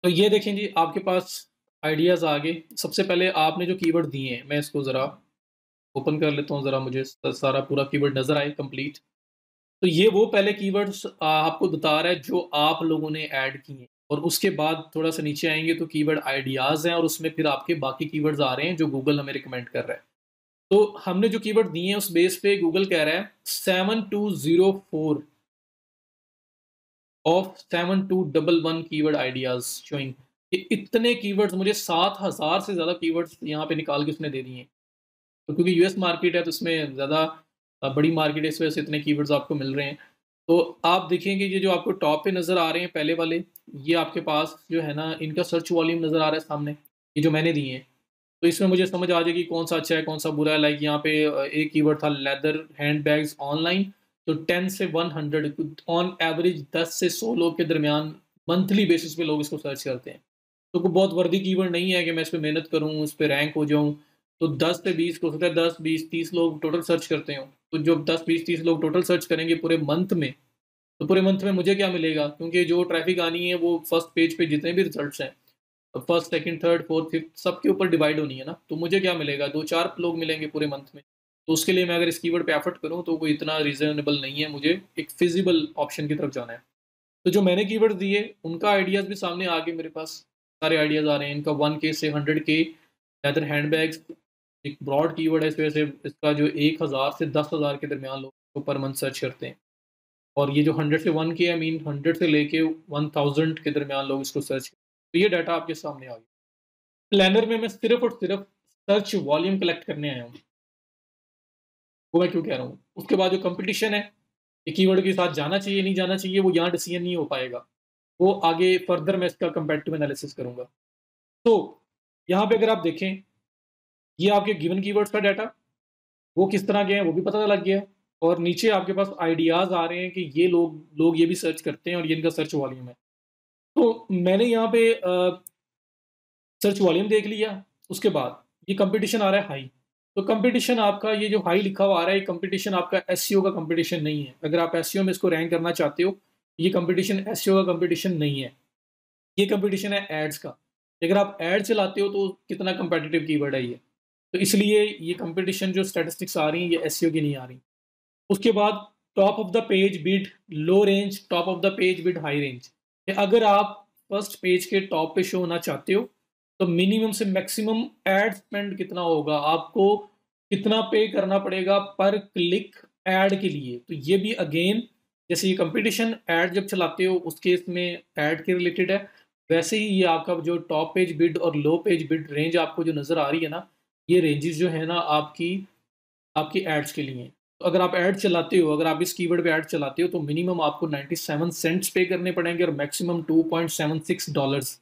तो ये देखें जी आपके पास आइडियाज़ आ गए। सबसे पहले आपने जो कीवर्ड दिए हैं, मैं इसको ज़रा ओपन कर लेता हूँ, ज़रा मुझे सारा पूरा कीवर्ड नज़र आए कंप्लीट। तो ये वो पहले कीवर्ड्स आपको बता रहा है जो आप लोगों ने ऐड किए हैं और उसके बाद थोड़ा-सा नीचे आएँगे तो कीवर्ड आइडियाज़ हैं और उसमें फिर आपके बाकी कीवर्ड्स आ रहे हैं जो गूगल हमें रिकमेंड कर रहा है। तो हमने जो कीवर्ड दिए हैं उस बेस पे गूगल कह रहा है 7204 ऑफ 7211 कीवर्ड आइडियाज़ शोइंग। ये इतने कीवर्ड्स, मुझे 7000 से ज़्यादा कीवर्ड्स यहाँ पे निकाल के उसने दे दिए हैं। तो क्योंकि यूएस मार्केट है तो इसमें ज़्यादा बड़ी मार्केट है, इस वजह से इतने कीवर्ड्स आपको मिल रहे हैं। तो आप देखेंगे ये जो आपको टॉप पे नज़र आ रहे हैं पहले वाले, ये आपके पास जो है ना इनका सर्च वॉल्यूम नज़र आ रहा है सामने, ये जो मैंने दिए हैं। तो इसमें मुझे समझ आ जाएगी कौन सा अच्छा है, कौन सा बुरा है। लाइक यहाँ पे एक कीवर्ड था लेदर हैंडबैग्स ऑनलाइन, तो 10 से 100 ऑन एवरेज 10 से 100 लोग के दरमियान मंथली बेसिस पे लोग इसको सर्च करते हैं। तो कोई बहुत वर्दी कीवर्ड नहीं है कि मैं इस पे मेहनत करूँ, इस पे रैंक हो जाऊँ। तो 10 से 20 हो सकता है, 10, 20, 30 लोग टोटल सर्च करते हों। तो जब 10, 20, 30 लोग टोटल सर्च करेंगे पूरे मंथ में, तो पूरे मंथ में मुझे क्या मिलेगा? क्योंकि जो ट्रैफ़िक आनी है वो फर्स्ट पेज पे जितने भी रिज़ल्ट्स हैं, first, second, third, fourth, fifth सबके ऊपर डिवाइड होनी है ना, तो मुझे क्या मिलेगा? 2-4 लोग मिलेंगे पूरे मंथ में। तो उसके लिए मैं अगर इस कीवर्ड पे एफर्ट करूँ तो कोई इतना रीज़नेबल नहीं है, मुझे एक फ़िज़िबल ऑप्शन की तरफ जाना है। तो जो मैंने कीवर्ड दिए उनका आइडियाज़ भी सामने आ गए मेरे पास, सारे आइडियाज़ आ रहे हैं। इनका 1 के से 100 के लेदर हैंडबैग्स एक ब्रॉड कीवर्ड है, इस वजह से इसका जो 1000 से 10,000 के दरमियान लोग इसको पर मंथ सर्च करते हैं। और ये जो 100 से 1 के आई मीन 100 से लेके 1000 के दरमियान लोग इसको सर्च करते हैं। तो ये डाटा आपके सामने आ गया। प्लानर में मैं सिर्फ और सिर्फ सर्च वॉल्यूम कलेक्ट करने आया हूँ। वो मैं क्यों कह रहा हूँ? उसके बाद जो कंपटीशन है, ये कीवर्ड के साथ जाना चाहिए, नहीं जाना चाहिए, वो यहाँ डिसीजन नहीं हो पाएगा। वो आगे फर्दर मैं इसका कंपैरेटिव एनालिसिस करूँगा। तो यहाँ पे अगर आप देखें, ये आपके गिवन कीवर्ड्स का डाटा, वो किस तरह के हैं, वो भी पता लग गया है। और नीचे आपके पास आइडियाज़ आ रहे हैं कि ये लोग ये भी सर्च करते हैं और ये इनका सर्च वॉल्यूम है। तो मैंने यहाँ पे सर्च वॉल्यूम देख लिया, उसके बाद ये कंपटीशन आ रहा है हाई। तो कंपटीशन आपका ये जो हाई लिखा हुआ आ रहा है, ये कंपटीशन आपका एसईओ का कंपटीशन नहीं है। अगर आप एसईओ में इसको रैंक करना चाहते हो, ये कंपटीशन एसईओ का कंपटीशन नहीं है। ये कंपटीशन है एड्स का। अगर आप एड चलाते हो तो कितना कंपेटिटिव कीवर्ड है ये। तो इसलिए ये कंपटीशन जो स्टैटिस्टिक्स आ रही हैं, ये एसईओ की नहीं आ रही। उसके बाद top of the page bid low range, top of the page bid high range. अगर आप फर्स्ट पेज के टॉप पे शो होना चाहते हो, तो मिनिमम से मैक्सिमम एड स्पेंड कितना होगा, आपको कितना पे करना पड़ेगा पर क्लिक एड के लिए। तो ये भी अगेन, जैसे ये कंपटीशन एड जब चलाते हो उस केस में एड के रिलेटेड है, वैसे ही ये आपका जो टॉप पेज बिड और लो पेज बिड रेंज आपको जो नज़र आ रही है ना, ये रेंजेस जो है ना आपकी आपकी एड्स के लिए। तो अगर आप ऐड चलाते हो, अगर आप इस कीवर्ड पे ऐड चलाते हो, तो मिनिमम आपको 97 सेंट्स पे करने पड़ेंगे और मैक्सिमम $2.76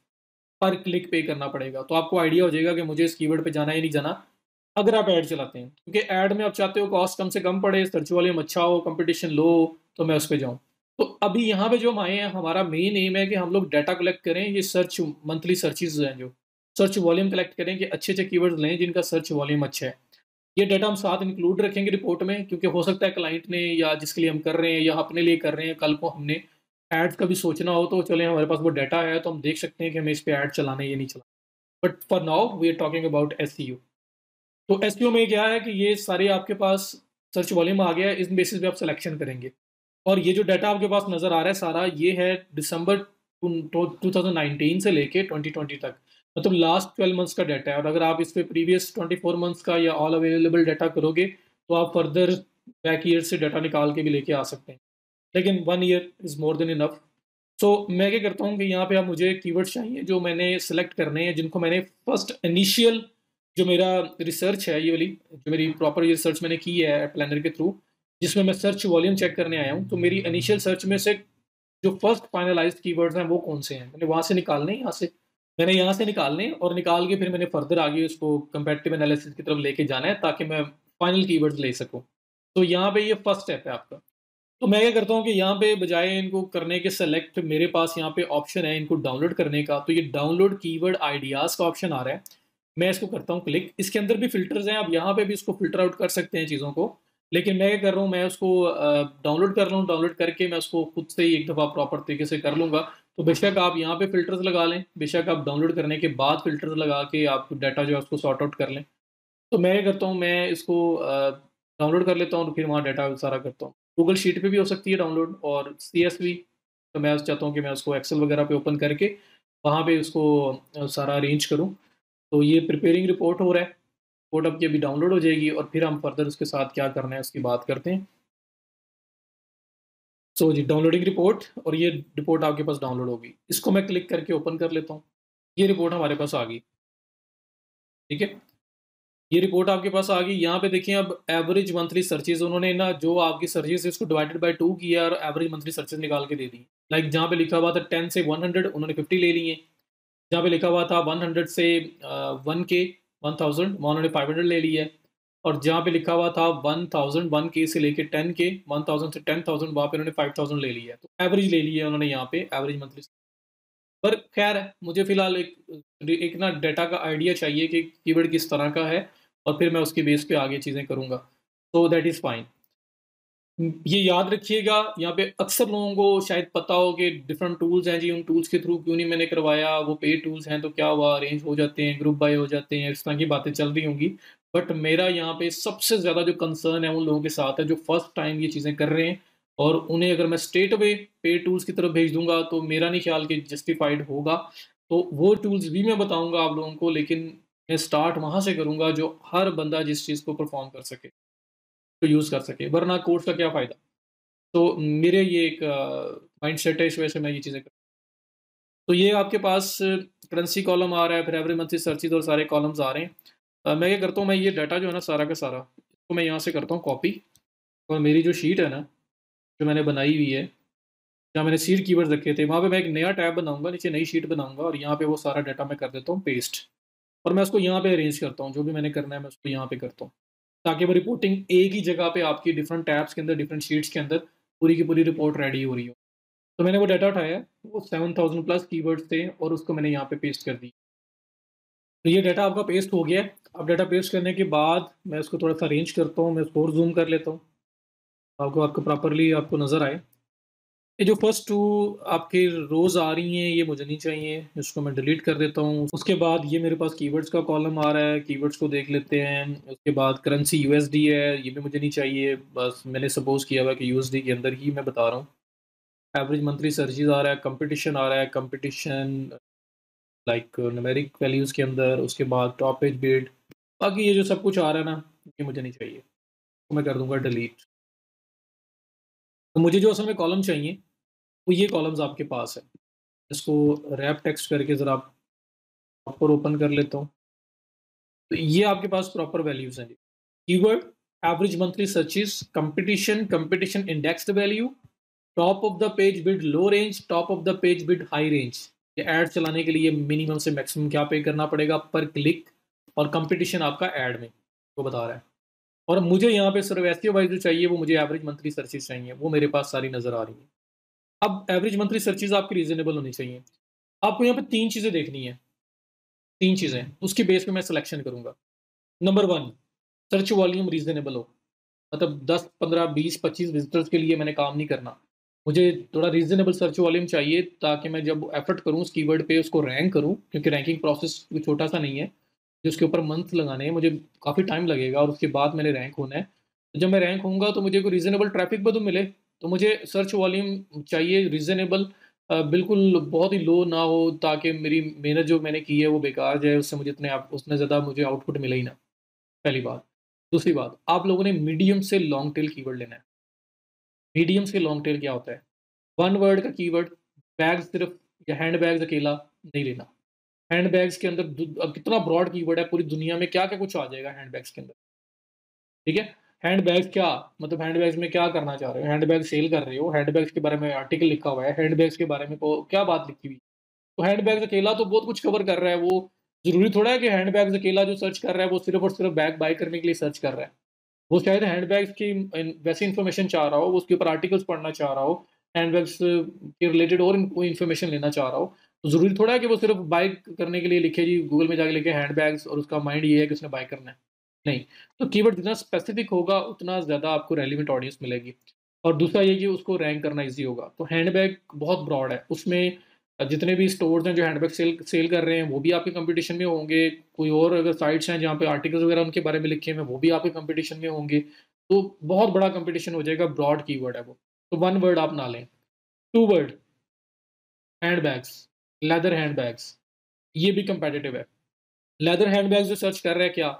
पर क्लिक पे करना पड़ेगा। तो आपको आइडिया हो जाएगा कि मुझे इस कीवर्ड पे जाना है या नहीं जाना, अगर आप ऐड चलाते हैं। क्योंकि ऐड में आप चाहते हो कॉस्ट कम से कम पड़े, सर्च वॉल्यूम अच्छा हो, कंपटीशन लो हो, तो मैं उस पे जाऊँ। तो अभी यहाँ पे जो हम आए हैं, हमारा मेन एम है कि हम लोग डाटा कलेक्ट करें, ये सर्च मंथली सर्चेज़ हैं जो, सर्च वॉल्यूम कलेक्ट करें कि अच्छे-अच्छे कीवर्ड्स लें जिनका सर्च वॉल्यूम अच्छा है। ये डाटा हम साथ इंक्लूड रखेंगे रिपोर्ट में, क्योंकि हो सकता है क्लाइंट ने या जिसके लिए हम कर रहे हैं या अपने लिए कर रहे हैं, कल को हमने एड्स का भी सोचना हो, तो चले हमारे पास वो डाटा है तो हम देख सकते हैं कि हमें इस पे ऐड चलाना है या नहीं चलाना। But for now we are talking about SEO. तो एसईओ में क्या है कि ये सारे आपके पास सर्च वॉल्यूम आ गया है, इस बेसिस पे आप सिलेक्शन करेंगे। और ये जो डाटा आपके पास नज़र आ रहा है सारा, ये है दिसंबर 2019 से लेके 2020 तक। मतलब लास्ट 12 मंथ्स का डाटा है। और अगर आप इस पे प्रीवियस 24 मंथ्स का या ऑल अवेलेबल डाटा करोगे, तो आप फर्दर बैक ईयर से डाटा निकाल के भी लेके आ सकते हैं। लेकिन 1 year is more than enough. So मैं क्या करता हूँ कि यहाँ पे आप मुझे कीवर्ड्स चाहिए जो मैंने सेलेक्ट करने हैं, जिनको मैंने फर्स्ट इनिशियल जो मेरा रिसर्च है, ये वाली जो मेरी प्रॉपर ये रिसर्च मैंने की है प्लानर के थ्रू, जिसमें मैं सर्च वॉल्यूम चेक करने आया हूँ। तो मेरी इनिशियल सर्च में से जो फर्स्ट फाइनलाइज्ड कीवर्ड्स हैं वो कौन से हैं, मैंने वहाँ से निकालने हैं, मैंने यहाँ से निकालने हैं और निकाल के फिर मैंने फर्दर आगे उसको कंपैरेटिव एनालिसिस की तरफ लेके जाना है, ताकि मैं फाइनल कीवर्ड्स ले सकूँ। तो यहाँ पे ये फर्स्ट स्टेप है आपका। तो मैं क्या करता हूँ कि यहाँ पे बजाय इनको करने के सेलेक्ट, मेरे पास यहाँ पे ऑप्शन है इनको डाउनलोड करने का। तो ये डाउनलोड कीवर्ड आइडियाज़ का ऑप्शन आ रहा है, मैं इसको करता हूँ क्लिक। इसके अंदर भी फ़िल्टर्स हैं, आप यहाँ पे भी इसको फ़िल्टर आउट कर सकते हैं चीज़ों को। लेकिन मैं क्या कर रहा हूँ, मैं उसको डाउनलोड कर रहा हूँ, डाउनलोड करके मैं उसको खुद से ही एक दफ़ा प्रॉपर तरीके से कर लूँगा। तो बेशक आप यहाँ पे फ़िल्टर्स लगा लें, बेशक आप डाउनलोड करने के बाद फ़िल्टर्स लगा के आप डाटा जो है उसको सॉर्ट आउट कर लें। तो मैं क्या करता हूँ, मैं इसको डाउनलोड कर लेता हूँ, तो फिर वहाँ डाटा सारा करता हूँ। गूगल शीट पे भी हो सकती है डाउनलोड, और सीएसवी, तो मैं चाहता हूँ कि मैं उसको एक्सेल वगैरह पे ओपन करके वहाँ पे उसको सारा अरेंज करूँ। तो ये प्रिपेयरिंग रिपोर्ट हो रहा है, रिपोर्ट आपकी अभी डाउनलोड हो जाएगी और फिर हम फर्दर उसके साथ क्या करना है उसकी बात करते हैं। सो जी, डाउनलोडिंग रिपोर्ट, और ये रिपोर्ट आपके पास डाउनलोड होगी। इसको मैं क्लिक करके ओपन कर लेता हूँ। ये रिपोर्ट हमारे पास आ गई, ठीक है? ये रिपोर्ट आपके पास आ गई। यहाँ पे देखिए, अब एवरेज मंथली सर्चेज़ उन्होंने ना जो आपकी सर्चेज़ है इसको डिवाइडेड बाय 2 किया और एवरेज मंथली सर्चेज़ निकाल के दे दी। लाइक जहाँ पे लिखा हुआ था 10 से 100 उन्होंने 50 ले लिए। जहाँ पे लिखा हुआ था 100 से 1 के 1000 वहाँ उन्होंने 500 ले लिया है। और जहाँ पे लिखा हुआ था 1000 1 के से लेके 10 के 1000 से 10000 वहाँ पे उन्होंने 5000 ले लिया है। तो एवरेज ले लिया है उन्होंने यहाँ पे, एवरेज मंथली। पर खैर मुझे फ़िलहाल एक ना डाटा का आइडिया चाहिए कि कीवर्ड किस तरह का है, और फिर मैं उसके बेस पे आगे चीज़ें करूँगा। तो दैट इज़ फाइन। ये याद रखिएगा, यहाँ पे अक्सर लोगों को शायद पता हो कि डिफरेंट टूल्स हैं जी, उन टूल्स के थ्रू क्यों नहीं मैंने करवाया, वो पेड टूल्स हैं तो क्या हुआ, अरेंज हो जाते हैं, ग्रुप बाय हो जाते हैं, इस तरह की बातें चल रही होंगी। बट मेरा यहाँ पे सबसे ज़्यादा जो कंसर्न है उन लोगों के साथ है जो फर्स्ट टाइम ये चीज़ें कर रहे हैं, और उन्हें अगर मैं स्ट्रेट अवे पेड टूल्स की तरफ भेज दूँगा तो मेरा नहीं ख्याल कि जस्टिफाइड होगा। तो वो टूल्स भी मैं बताऊँगा आप लोगों को, लेकिन मैं स्टार्ट वहाँ से करूँगा जो हर बंदा जिस चीज़ को परफ़ॉर्म कर सके, तो यूज़ कर सके, वरना कोर्स का क्या फ़ायदा? तो मेरे ये एक माइंडसेट है, इस वजह से मैं ये चीज़ें तो ये आपके पास करेंसी कॉलम आ रहा है, फिर एवरी मंथली सर्चेज और सारे कॉलम्स आ रहे हैं। मैं क्या करता हूँ, मैं ये डाटा जो है ना सारा का सारा, इसको मैं यहाँ से करता हूँ कॉपी, और मेरी जो शीट है ना, जो मैंने बनाई हुई है, जहाँ मैंने सीड कीवर्ड्स रखे थे, वहाँ पे मैं एक नया टैब बनाऊंगा, नीचे नई शीट बनाऊंगा, और यहाँ पे वो सारा डाटा मैं कर देता हूँ पेस्ट, और मैं उसको यहाँ पे अरेंज करता हूँ, जो भी मैंने करना है मैं उसको यहाँ पे करता हूँ, ताकि वो रिपोर्टिंग एक ही जगह पे आपकी डिफरेंट टैब्स के अंदर, डिफरेंट शीट्स के अंदर पूरी की पूरी रिपोर्ट रेडी हो रही हो। तो मैंने वो डाटा उठाया, वो 7000 प्लस कीवर्ड्स थे, और उसको मैंने यहाँ पे पेस्ट कर दी। तो ये डाटा आपका पेस्ट हो गया है। अब डाटा पेस्ट करने के बाद मैं उसको थोड़ा सा अरेंज करता हूँ, मैं उसको और जूम कर लेता हूँ, आपको प्रॉपरली आपको नज़र आए। ये जो फर्स्ट टू आपकी रोज़ आ रही हैं, ये मुझे नहीं चाहिए, इसको मैं डिलीट कर देता हूँ। उसके बाद ये मेरे पास कीवर्ड्स का कॉलम आ रहा है, कीवर्ड्स को देख लेते हैं। उसके बाद करेंसी यूएसडी है, ये भी मुझे नहीं चाहिए, बस मैंने सपोज़ किया हुआ कि यूएसडी के अंदर ही मैं बता रहा हूँ। एवरेज मंथली सर्चेज़ आ रहा है, कंपटीशन आ रहा है, कंपटीशन लाइक न्यूमेरिक वैल्यूज़ के अंदर, उसके बाद टॉप पेज बिड, बाकी ये जो सब कुछ आ रहा है ना, ये मुझे नहीं चाहिए, तो मैं कर दूँगा डिलीट। तो मुझे जो असल में कॉलम चाहिए, वो ये कॉलम्स आपके पास है। इसको रैप टेक्स्ट करके ज़रा प्रॉपर ओपन कर लेता हूँ। तो ये आपके पास प्रॉपर वैल्यूज़ हैं जी। Keyword, average monthly searches, competition, competition indexed value, top of the page bid low range, top of the page bid high range. ये ऐड चलाने के लिए मिनिमम से मैक्सिमम क्या पे करना पड़ेगा पर क्लिक, और कंपटीशन आपका ऐड में वो बता रहा है। और मुझे यहाँ पे सिर्फ एसईओ वाइज जो चाहिए, वो मुझे एवरेज मंथली सर्चेज़ चाहिए, वो मेरे पास सारी नज़र आ रही है। अब एवरेज मंथली सर्चेज़ आपकी रीज़नेबल होनी चाहिए। आपको यहाँ पे 3 चीज़ें देखनी है, 3 चीज़ें, उसके बेस पे मैं सिलेक्शन करूँगा। नंबर 1, सर्च वॉल्यूम रीज़नेबल हो, मतलब 10, 15, 20, 25 विज़िटर्स के लिए मैंने काम नहीं करना। मुझे थोड़ा रीज़नेबल सर्च वॉल्यूम चाहिए, ताकि मैं जब एफर्ट करूँ उस कीवर्ड पे, उसको रैंक करूँ, क्योंकि रैंकिंग प्रोसेस कोई छोटा-सा नहीं है। जिसके ऊपर मंथ लगाने हैं, मुझे काफ़ी टाइम लगेगा, और उसके बाद मैंने रैंक होना है। तो जब मैं रैंक होऊँगा तो मुझे कोई रीज़नेबल ट्रैफ़िक भी तो मिले। तो मुझे सर्च वॉल्यूम चाहिए रीज़नेबल, बिल्कुल बहुत ही लो ना हो, ताकि मेरी मेहनत जो मैंने की है वो बेकार जाए, उससे मुझे उतने ज़्यादा मुझे आउटपुट मिले ही ना, पहली बात। दूसरी बात, आप लोगों ने मीडियम से लॉन्ग टेल कीवर्ड लेना है। मीडियम से लॉन्ग टेल क्या होता है? 1 वर्ड का कीवर्ड, बैग सिर्फ़ या हैंडबैग्स अकेला नहीं लेना। हैंडबैग्स के अंदर अब कितना ब्रॉड कीवर्ड है, पूरी दुनिया में क्या-क्या कुछ आ जाएगा हैंडबैग्स के अंदर, ठीक है? हैंडबैग्स क्या, मतलब हैंडबैग्स में क्या करना चाह रहे हो? हैंडबैग सेल कर रहे हो, हैंडबैग्स के बारे में आर्टिकल लिखा हुआ है, हैंडबैग्स के बारे में को क्या बात लिखी हुई है? तो हैंडबैग्स अकेला तो बहुत कुछ कवर कर रहा है, वो ज़रूरी थोड़ा है कि हैंडबैग्स अकेला जो सर्च कर रहा है, वो सिर्फ़ और सिर्फ़ बैग बाय करने के लिए सर्च कर रहा है। वो शायद हैंडबैग्स की वैसी इन्फॉर्मेशन चाह रहा हो, वो उसके ऊपर आर्टिकल्स पढ़ना चाह रहा हो, हैंडबैग्स के रिलेटेड और कोई इन्फॉर्मेशन लेना चाह रहा हो। तो ज़रूरी थोड़ा है कि वो सिर्फ़ बाय करने के लिए लिखे जी, गूगल में जाके लिखे हैंडबैग्स, और उसका माइंड ये है कि उसने बाय करना है। नहीं, तो कीवर्ड जितना स्पेसिफिक होगा, उतना ज़्यादा आपको रेलेवेंट ऑडियंस मिलेगी। और दूसरा ये कि उसको रैंक करना ईज़ी होगा। तो हैंडबैग बहुत ब्रॉड है, उसमें जितने भी स्टोर्स हैं जो हैंडबैग सेल सेल कर रहे हैं, वो भी आपके कॉम्पिटिशन में होंगे। कोई और अगर साइट्स हैं जहाँ पे आर्टिकल्स वगैरह उनके बारे में लिखे हुए हैं, वो भी आपके कॉम्पिटिशन में होंगे। तो बहुत बड़ा कॉम्पिटिशन हो जाएगा, ब्रॉड कीवर्ड है वो। तो 1 वर्ड आप ना लें। 2 वर्ड, हैंडबैग्स, लेदर हैंडबैग्स, ये भी कॉम्पिटिटिव है। लेदर हैंडबैग्स जो सर्च कर रहा है क्या?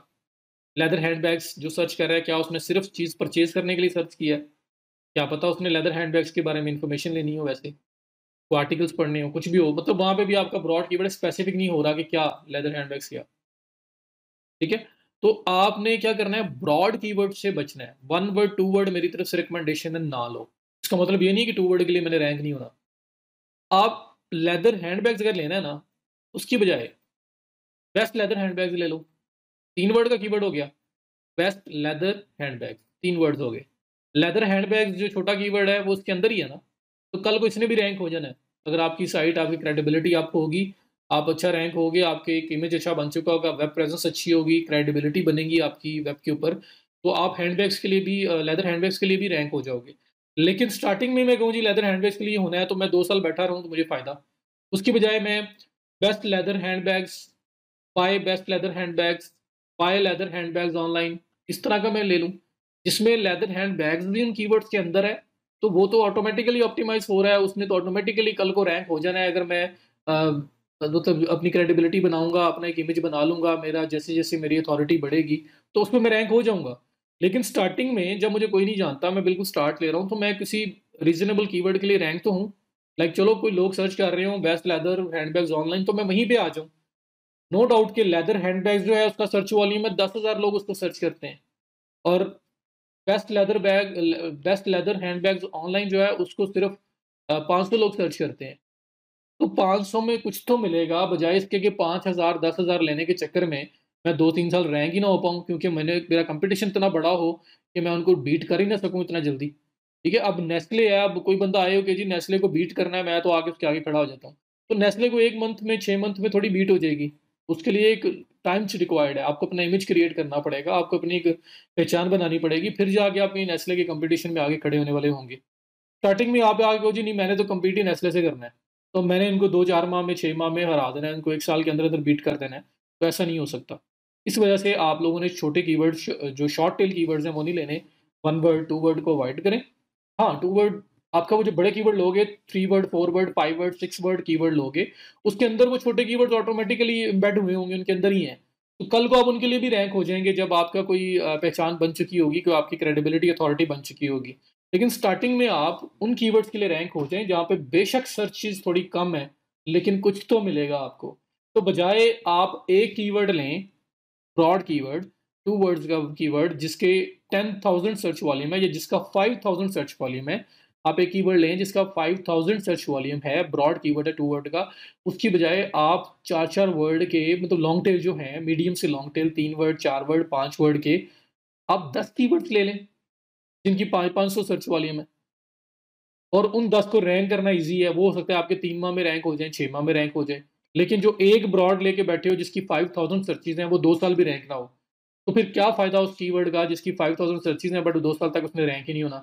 लेदर हैंडबैग्स जो सर्च कर रहा है, क्या उसने सिर्फ़ चीज़ परचेज़ करने के लिए सर्च किया है? क्या पता उसने लेदर हैंडबैग्स के बारे में इन्फॉर्मेशन लेनी हो वैसे, वो आर्टिकल्स पढ़ने हो, कुछ भी हो, मतलब वहाँ पे भी आपका ब्रॉड कीवर्ड स्पेसिफिक नहीं हो रहा कि क्या लेदर हैंडबैग्स क्या, ठीक है? तो आपने क्या करना है, ब्रॉड कीवर्ड से बचना है। 1 वर्ड, 2 वर्ड मेरी तरफ से रिकमेंडेशन है, ना लो। इसका मतलब ये नहीं कि 2 वर्ड के लिए मैंने रैंक नहीं होना। आप लेदर हैंडबैग्स अगर लेना है ना, उसकी बजाय बेस्ट लेदर हैंडबैग्स ले लो। 3 वर्ड का कीवर्ड हो गया, बेस्ट लेदर हैंडबैग्स, 3 वर्ड्स हो गए। लेदर हैंडबैग्स जो छोटा कीवर्ड है, वो उसके अंदर ही है ना, तो कल को इसने भी रैंक हो जाना है। अगर आपकी साइट, आपकी क्रेडिबिलिटी आपको होगी, आप अच्छा रैंक होगे, आपके एक इमेज अच्छा बन चुका होगा, वेब प्रेजेंस अच्छी होगी, क्रेडिबिलिटी बनेगी आपकी वेब के ऊपर, तो आप हैंडबैग्स के लिए भी लेदर हैंडबैग्स के लिए भी रैंक हो जाओगे। लेकिन स्टार्टिंग में मैं कहूँ जी लेदर हैंडबैग्स के लिए होना है, तो मैं 2 साल बैठा रहूँ तो मुझे फ़ायदा। उसकी बजाय मैं best leather handbags, buy best leather handbags, buy leather handbags online, इस तरह का मैं ले लूँ, जिसमें लेदर हैंडबैग्स भी उन कीवर्ड्स के अंदर है, तो वो तो ऑटोमैटिकली ऑप्टिमाइज़ हो रहा है, उसने तो ऑटोमैटिकली कल को रैंक हो जाना है। अगर मैं मतलब अपनी क्रेडिबिलिटी बनाऊँगा, अपना एक इमेज बना लूँगा, मेरा जैसे-जैसे मेरी अथॉरिटी बढ़ेगी, तो उसमें मैं रैंक हो जाऊँगा। लेकिन स्टार्टिंग में जब मुझे कोई नहीं जानता, मैं बिल्कुल स्टार्ट ले रहा हूँ, तो मैं किसी रीज़नेबल कीवर्ड के लिए रैंक तो हूँ, लाइक चलो कोई लोग सर्च कर रहे हो बेस्ट लेदर हैंडबैग्स ऑनलाइन, तो मैं वहीं पे आ जाऊँ। नो डाउट कि लेदर हैंडबैग्स जो है उसका सर्च वॉल्यूम में 10,000 लोग उसको सर्च करते हैं, और बेस्ट लेदर हैंडबैग्स ऑनलाइन जो है उसको सिर्फ 500 लोग सर्च करते हैं। तो 500 में कुछ तो मिलेगा, बजाय इसके कि 5,000 10,000 लेने के चक्कर में मैं 2-3 साल रैंक ही ना हो पाऊँ, क्योंकि मेरा कंपटीशन इतना बड़ा हो कि मैं उनको बीट कर ही ना सकूँ इतना जल्दी। ठीक है? अब नेस्ले है, अब कोई बंदा आए हो कि जी नेस्ले को बीट करना है, मैं तो आके उसके आगे खड़ा हो जाता हूँ। तो नेस्ले को 1 मंथ में 6 मंथ में थोड़ी बीट हो जाएगी। उसके लिए एक टाइम च रिक्वायर्ड है। आपको अपना इमेज क्रिएट करना पड़ेगा, आपको अपनी एक पहचान बनानी पड़ेगी, फिर जाके आप कहीं नेस्ले के कंपटीशन में आगे खड़े होने वाले होंगे। स्टार्टिंग में आप आगे कहो जी नहीं मैंने तो कम्पीट ही नेस्ले से करना है, तो मैंने इनको 2-4 माह में 6 माह में हरा देना है, इनको 1 साल के अंदर-अंदर बीट कर देना है, तो ऐसा नहीं हो सकता। इस वजह से आप लोगों ने छोटे कीवर्ड्स जो शॉर्ट टेल कीवर्ड्स हैं वो नहीं लेने, 1 वर्ड, 2 वर्ड को अवॉइड करें। हाँ, 2 वर्ड आपका वो जो बड़े कीवर्ड लोगे 3 word, 4 word, 5 word, 6 word keyword लोगे, उसके अंदर वो छोटे कीवर्ड्स ऑटोमैटिकली एम्बेड हुए होंगे, उनके अंदर ही हैं। तो कल को आप उनके लिए भी रैंक हो जाएँगे जब आपका कोई पहचान बन चुकी होगी, कोई आपकी क्रेडिबिलिटी अथॉरिटी बन चुकी होगी। लेकिन स्टार्टिंग में आप उन कीवर्ड्स के लिए रैंक हो जाएँ जहाँ पे बेशक सर्चेज़ थोड़ी कम है, लेकिन कुछ तो मिलेगा आपको। तो बजाय आप एक कीवर्ड लें, ब्रॉड कीवर्ड, 2 वर्ड्स का कीवर्ड जिसके 10,000 सर्च वॉल्यूम है या जिसका 5,000 सर्च वॉल्यूम है, आप एक कीवर्ड लें जिसका 5,000 सर्च वॉल्यूम है, ब्रॉड कीवर्ड है 2 वर्ड का, उसकी बजाय आप 4-4 वर्ड के मतलब लॉन्ग टेल जो हैं, मीडियम से long tail 3 word, 4 word, 5 word के आप 10 कीवर्ड्स ले लें, जिनकी 500 सर्च वॉल्यूम है। और उन 10 को रैंक करना ईज़ी है, वो हो सकता है आपके 3 माह में रैंक हो जाएँ, 6 माह में रैंक हो जाएँ। लेकिन जो एक ब्रॉड लेके बैठे हो जिसकी 5,000 सर्चेज़ हैं, वो 2 साल भी रैंक ना हो, तो फिर क्या फ़ायदा उस कीवर्ड का जिसकी 5,000 सर्चेज़ हैं बट 2 साल तक उसने रैंक ही नहीं होना,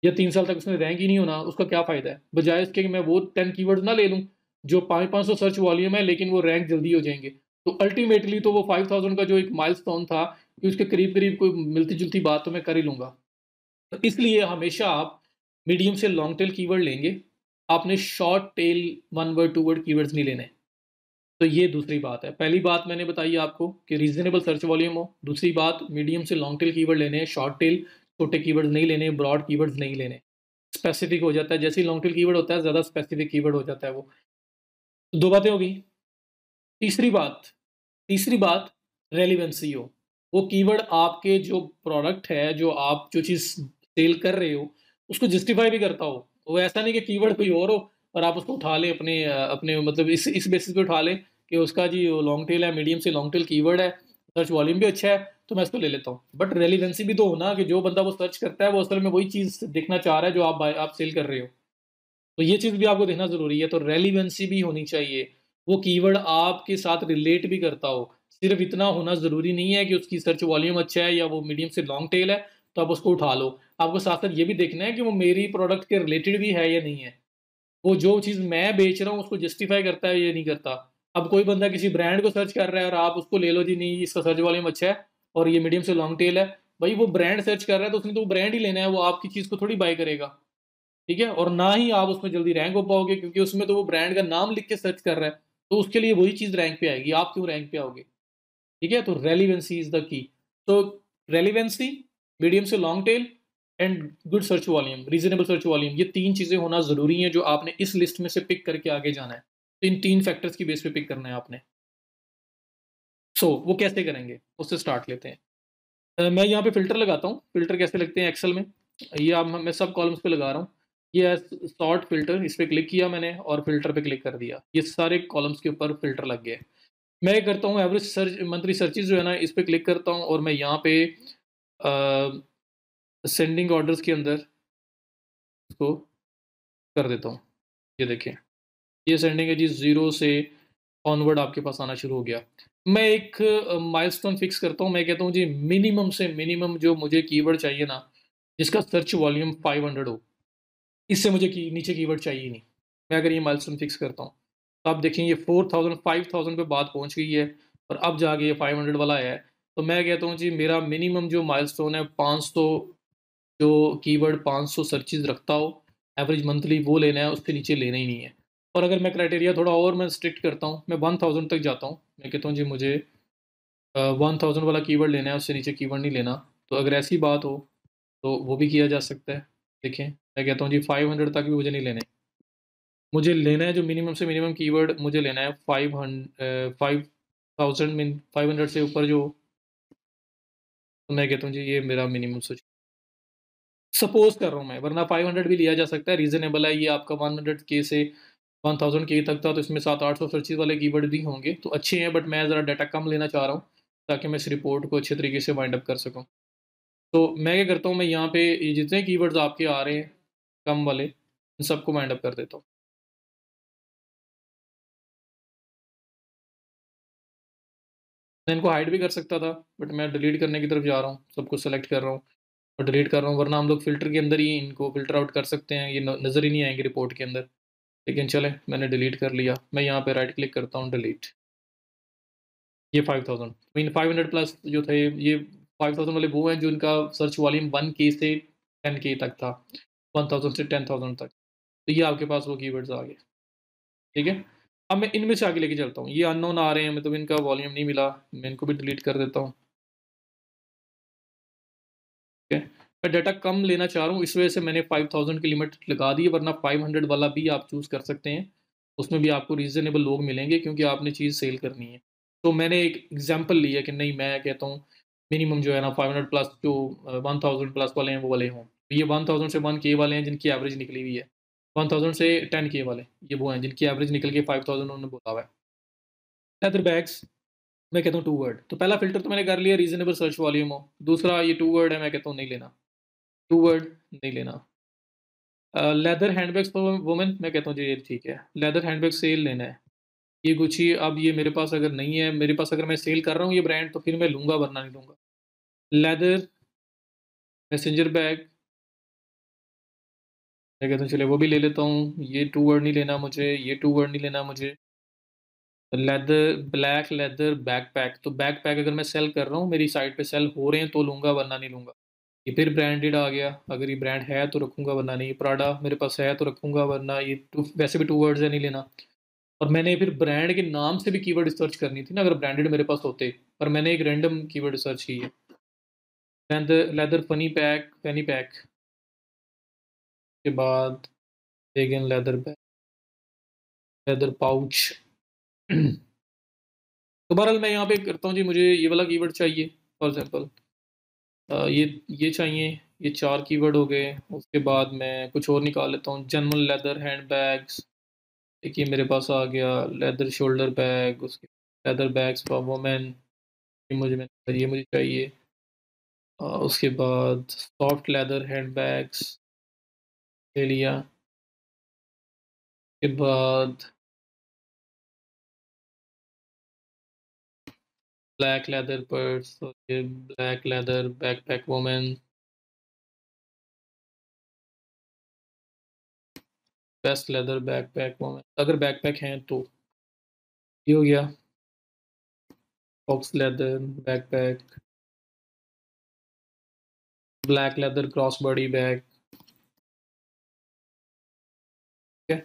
या 3 साल तक उसने रैंक ही नहीं होना, उसका क्या फ़ायदा है? बजाय इसके कि मैं वो 10 कीवर्ड्स ना ले लूँ, जो 500 सर्च वॉल्यूम है लेकिन वो रैंक जल्दी हो जाएँगे। तो अल्टीमेटली तो वो 5,000 का जो एक माइलस्टोन था, कि उसके करीब-करीब कोई मिलती-जुलती बात तो मैं कर ही लूँगा। तो इसलिए हमेशा आप मीडियम से लॉन्ग टेल कीवर्ड लेंगे। आपने short tail 1 word, 2 word keywords नहीं लेने। तो ये दूसरी बात है। पहली बात मैंने बताई आपको कि रीज़नेबल सर्च वॉल्यूम हो। दूसरी बात मीडियम से लॉन्ग टेल कीवर्ड लेने हैं, शॉर्ट टेल छोटे कीवर्ड्स नहीं लेने, ब्रॉड कीवर्ड्स नहीं लेने। स्पेसिफिक हो जाता है, जैसे ही लॉन्ग टेल कीवर्ड होता है, ज़्यादा स्पेसिफिक कीवर्ड हो जाता है वो। तो 2 बातें हो गई। तीसरी बात तीसरी बात रेलेवेंसी हो। वो कीवर्ड आपके जो प्रोडक्ट है, जो चीज़ सेल कर रहे हो, उसको जस्टिफ़ाई भी करता हो। वो ऐसा नहीं कि कीवर्ड कोई और हो और आप उसको उठा लें अपने मतलब इस बेसिस पे उठा लें कि उसका जी वो लॉन्ग टेल है, मीडियम से लॉन्ग टेल कीवर्ड है, सर्च वॉल्यूम भी अच्छा है, तो मैं इसको ले लेता हूँ। बट रेलेवेंसी भी तो हो ना, कि जो बंदा वो सर्च करता है, वो असल में वही चीज़ देखना चाह रहा है जो आप सेल कर रहे हो। तो ये चीज़ भी आपको देखना ज़रूरी है, तो रेलेवेंसी भी होनी चाहिए। वो कीवर्ड आपके साथ रिलेट भी करता हो। सिर्फ़ इतना होना ज़रूरी नहीं है कि उसकी सर्च वॉल्यूम अच्छा है या वो मीडियम से लॉन्ग टेल है, तो आप उसको उठा लो। आपको साथ-साथ ये भी देखना है कि वो मेरी प्रोडक्ट के रिलेटेड भी है या नहीं है। वो जो चीज़ मैं बेच रहा हूँ उसको जस्टिफ़ाई करता है या नहीं करता। अब कोई बंदा किसी ब्रांड को सर्च कर रहा है और आप उसको ले लो जी नहीं इसका सर्च वॉल्यूम अच्छा है और ये मीडियम से लॉन्ग टेल है। भई वो ब्रांड सर्च कर रहा है तो उसने तो वो ब्रांड ही लेना है, वो आपकी चीज़ को थोड़ी बाय करेगा। ठीक है? और ना ही आप उसमें जल्दी रैंक हो पाओगे, क्योंकि उसमें तो वो ब्रांड का नाम लिख के सर्च कर रहा है, तो उसके लिए वही चीज़ रैंक पे आएगी, आप क्यों रैंक पे आओगे? ठीक है? तो रेलेवेंसी इज़ द की। तो रेलेवेंसी, मीडियम से long tail and good search volume, reasonable search volume, ये 3 चीज़ें होना ज़रूरी हैं जो आपने इस लिस्ट में से पिक करके आगे जाना है। तो इन 3 फैक्टर्स की बेस पे पिक करना है आपने। वो कैसे करेंगे? उससे स्टार्ट लेते हैं। मैं यहाँ पे फ़िल्टर लगाता हूँ। फ़िल्टर कैसे लगते हैं एक्सेल में? ये अब मैं सब कॉलम्स पे लगा रहा हूँ। ये है सॉर्ट फ़िल्टर, इस पे क्लिक किया मैंने और फ़िल्टर पे क्लिक कर दिया। ये सारे कॉलम्स के ऊपर फ़िल्टर लग गए। मैं ये करता हूँ एवरेज सर्च मंथली सर्चेज़ जो है ना, इस पे क्लिक करता हूँ और मैं यहाँ पे सेंडिंग ऑर्डर्स के अंदर इसको कर देता हूँ। ये देखिए, ये सेंडिंग है जी 0 से ऑनवर्ड आपके पास आना शुरू हो गया। मैं एक माइलस्टोन फिक्स करता हूँ, मैं कहता हूँ जी मिनिमम से मिनिमम जो मुझे कीवर्ड चाहिए ना, जिसका सर्च वॉल्यूम 500 हो, इससे मुझे नीचे कीवर्ड चाहिए ही नहीं। मैं अगर ये माइलस्टोन फिक्स करता हूँ, तो आप देखें ये 4000 5000 पे बात पहुँच गई है और अब जाके ये 500 वाला आया है। तो मैं कहता हूँ जी मेरा मिनिमम जो माइलस्टोन है 500, जो कीवर्ड 500 सर्चेज़ रखता हो, एवरेज मंथली वो लेना है, उससे नीचे लेना ही नहीं है। और अगर मैं क्राइटेरिया थोड़ा और मैं स्ट्रिक्ट करता हूँ, मैं 1000 तक जाता हूँ। मैं कहता हूँ जी मुझे 1000 वाला कीवर्ड लेना है, उससे नीचे कीवर्ड नहीं लेना। तो अगर ऐसी बात हो, तो वो भी किया जा सकता है। देखें, मैं कहता हूँ जी 500 तक भी मुझे नहीं लेने। मुझे लेना है जो मिनिमम से मिनिमम कीवर्ड मुझे लेना है 5,000 500 से ऊपर जो, तो मैं कहता हूँ जी ये मेरा मिनिमम सोच, सपोज कर रहा हूँ मैं, वरना 500 भी लिया जा सकता है, रीजनेबल है ये आपका। 100K से 1000K तक था, तो इसमें 700-800 सर्चेज वाले कीवर्ड भी होंगे तो अच्छे हैं, बट मैं ज़रा डाटा कम लेना चाह रहा हूँ ताकि मैं इस रिपोर्ट को अच्छे तरीके से वाइंड अप कर सकूँ। तो मैं क्या करता हूँ, मैं यहाँ पे ये जितने कीवर्ड्स आपके आ रहे हैं कम वाले, इन सबको वाइंड अप कर देता हूँ। मैं इनको हाइड भी कर सकता था, बट मैं डिलीट करने की तरफ जा रहा हूँ, सबको सेलेक्ट कर रहा हूँ और डिलीट कर रहा हूँ, वरना हम लोग फ़िल्टर के अंदर ही इनको फ़िल्टर आउट कर सकते हैं, ये नज़र ही नहीं आएंगे रिपोर्ट के अंदर। लेकिन चले, मैंने डिलीट कर लिया, मैं यहाँ पे राइट क्लिक करता हूँ, डिलीट। ये 5000 मीन 500 प्लस जो थे, ये 5000 वाले वो हैं जो इनका सर्च वॉल्यूम 1K से 10K तक था, 1000 से 10,000 तक। तो ये आपके पास वो कीवर्ड्स आ गए, ठीक है। अब मैं इनमें से आगे लेके चलता हूँ, ये अननोन आ रहे हैं, मतलब इनका वॉल्यूम नहीं मिला, मैं इनको भी डिलीट कर देता हूँ, ठीक है। मैं डाटा कम लेना चाह रहा हूँ, इस वजह से मैंने 5000 की लिमिट लगा दी है, वरना 500 वाला भी आप चूज़ कर सकते हैं, उसमें भी आपको रीज़नेबल लोग मिलेंगे क्योंकि आपने चीज़ सेल करनी है। तो मैंने एक एग्जांपल लिया कि नहीं, मैं कहता हूँ मिनिमम जो है ना 500 प्लस जो 1000 प्लस वाले हैं वो वाले हों। तो ये 1000 से 1K वाले हैं जिनकी एवरेज निकली हुई है, 1000 से 10K वाले ये वो हैं जिनकी एवरेज निकल के 5000 उन्होंने बोला हुआ है। लेदर बैग्स, मैं कहता हूँ 2 वर्ड, तो पहला फ़िल्टर तो मैंने कर लिया, रीज़नेबल सर्च वॉल्यूम हो। दूसरा ये 2 वर्ड है, मैं कहता हूँ नहीं लेना, 2 वर्ड नहीं लेना। लेदर हैंडबैग्स फॉर वुमेन, मैं कहता हूँ जी ये ठीक है, लेदर हैंडबैग सेल लेना है। ये गुची, अब ये मेरे पास अगर नहीं है, मेरे पास अगर मैं सेल कर रहा हूँ ये ब्रांड, तो फिर मैं लूँगा वरना नहीं लूँगा। लेदर मैसेंजर बैग, मैं कहता हूँ चलिए वो भी ले लेता हूँ। ये 2 वर्ड नहीं लेना मुझे, ये 2 वर्ड नहीं लेना मुझे। लेदर ब्लैक लेदर बैकपैक, तो बैकपैक अगर मैं सेल कर रहा हूँ, मेरी साइट पे सेल हो रहे हैं तो लूँगा वरना नहीं लूँगा। ये फिर ब्रांडेड आ गया, अगर ये ब्रांड है तो रखूँगा वरना नहीं। प्राडा मेरे पास है तो रखूँगा, वरना ये वैसे भी 2 वर्ड्स है, नहीं लेना। और मैंने फिर ब्रांड के नाम से भी कीवर्ड सर्च करनी थी ना, अगर ब्रांडेड मेरे पास होते, पर मैंने एक रैंडम कीवर्ड सर्च की है। लेदर लेदर फनी पैक के बाद vegan leather bag, leather pouch. तो बहरहाल मैं यहाँ पे करता हूँ जी, मुझे ये वाला कीवर्ड चाहिए, फॉर एग्जांपल ये चाहिए, ये 4 कीवर्ड हो गए। उसके बाद मैं कुछ और निकाल लेता हूँ, जनरल लेदर हैंड बैग्स, एक ये मेरे पास आ गया, लेदर शोल्डर बैग, उसके लेदर बैग्स फॉर वुमेन, ये मुझे चाहिए। उसके बाद सॉफ्ट लेदर हैंड बैग्स ले लिया। के बाद ब्लैक लेदर पर्स, और ये black leather backpack women, best leather backpack women, अगर बैकपैक हैं तो ये हो गया। Fox leather backpack, black leather cross body bag, ठीक है।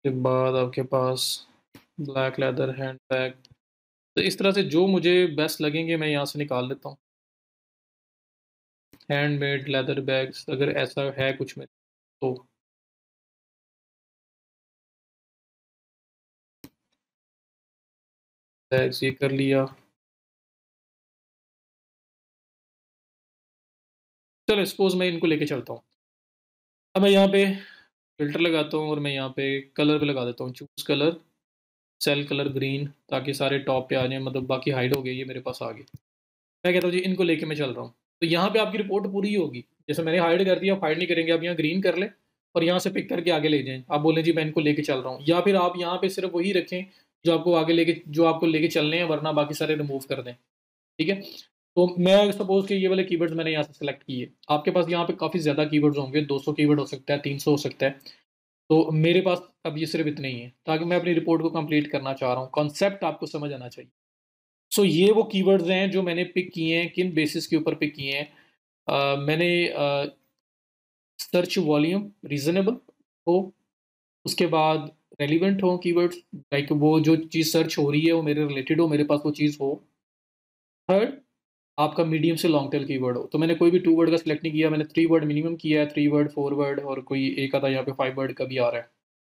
के बाद आपके पास ब्लैक लेदर हैंड बैग। तो इस तरह से जो मुझे बेस्ट लगेंगे मैं यहाँ से निकाल लेता हूँ। हैंडमेड लेदर बैग्स अगर ऐसा है कुछ में तो, बैग्स ये कर लिया। चलो सपोज मैं इनको लेके चलता हूँ। अब मैं यहाँ पे फ़िल्टर लगाता हूँ और मैं यहाँ पे कलर पे लगा देता हूँ, choose colour, cell colour green, ताकि सारे टॉप पे आ जाएँ, मतलब बाकी हाइड हो गए, ये मेरे पास आ गए। मैं कहता हूँ जी इनको लेके मैं चल रहा हूँ। तो यहाँ पे आपकी रिपोर्ट पूरी होगी। जैसे मैंने हाइड कर दिया, आप हाइड नहीं करेंगे, आप यहाँ ग्रीन कर लें और यहाँ से पिक करके आगे ले जाएँ। आप बोलें जी मैं इनको लेके चल रहा हूँ, या फिर आप यहाँ पे सिर्फ वही रखें जो आपको लेके चलने हैं, वरना बाकी सारे रिमूव कर दें, ठीक है। तो मैं सपोज़ कि ये वाले कीवर्ड्स मैंने यहाँ से सेलेक्ट किए। आपके पास यहाँ पे काफ़ी ज़्यादा कीवर्ड्स होंगे, 200 कीवर्ड हो सकता है, 300 हो सकता है। तो मेरे पास अब ये सिर्फ इतने ही हैं, ताकि मैं अपनी रिपोर्ट को कंप्लीट करना चाह रहा हूँ। कॉन्सेप्ट आपको समझ आना चाहिए। सो ये वो कीवर्ड्स हैं जो मैंने पिक किए हैं, किन बेसिस के ऊपर पिक किए हैं। मैंने सर्च वॉल्यूम रीज़नेबल हो, उसके बाद रेलिवेंट हो कीवर्ड्स, लाइक वो जो चीज़ सर्च हो रही है वो मेरे रिलेटेड हो, मेरे पास वो चीज़ हो। थर्ड, आपका मीडियम से लॉन्ग टेल कीवर्ड हो। तो मैंने कोई भी 2 वर्ड का सिलेक्ट नहीं किया, मैंने 3 वर्ड मिनिमम किया है, 3 वर्ड, 4 वर्ड, और कोई एक आधा यहाँ पे 5 वर्ड का भी आ रहा है।